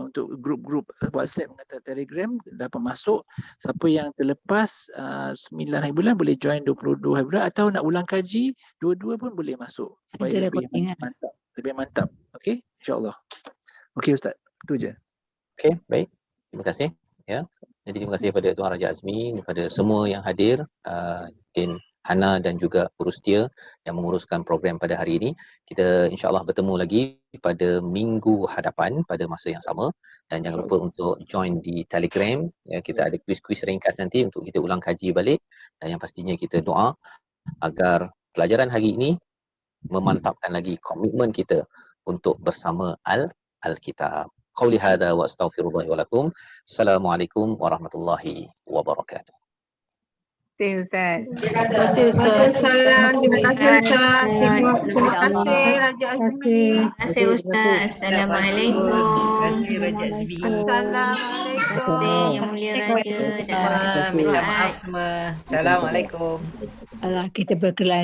untuk grup-grup WhatsApp atau Telegram dapat masuk. Siapa yang terlepas 9 hari bulan boleh join 22 hari bulan, atau nak ulang kaji dua-dua pun boleh masuk supaya lebih mantap. Okey, insya-Allah. Okey Ustaz, itu je. Okey, baik. Terima kasih. Ya. Jadi terima kasih kepada Tuan Raja Azmi, kepada semua yang hadir, Din Hana dan juga Urustia yang menguruskan program pada hari ini. Kita insya-Allah bertemu lagi pada minggu hadapan pada masa yang sama, dan jangan lupa untuk join di Telegram. Ya, kita ada kuis-kuis ringkas nanti untuk kita ulang kaji balik, dan yang pastinya kita doa agar pelajaran hari ini memantapkan lagi komitmen kita untuk bersama Al-Kitab. Qauli hadza wa astaghfirullah wa lakum. Assalamualaikum warahmatullahi wabarakatuh. Terima kasih Ustaz. Terima kasih Ustaz. Terima kasih Ustaz. Terima kasih Raja Azmi. Terima kasih Ustaz. Assalamualaikum. Terima kasih Raja Azmi. Assalamualaikum. Yang Mulia Raja dan Minta maaf semua. Assalamualaikum. Allah, kita berkelan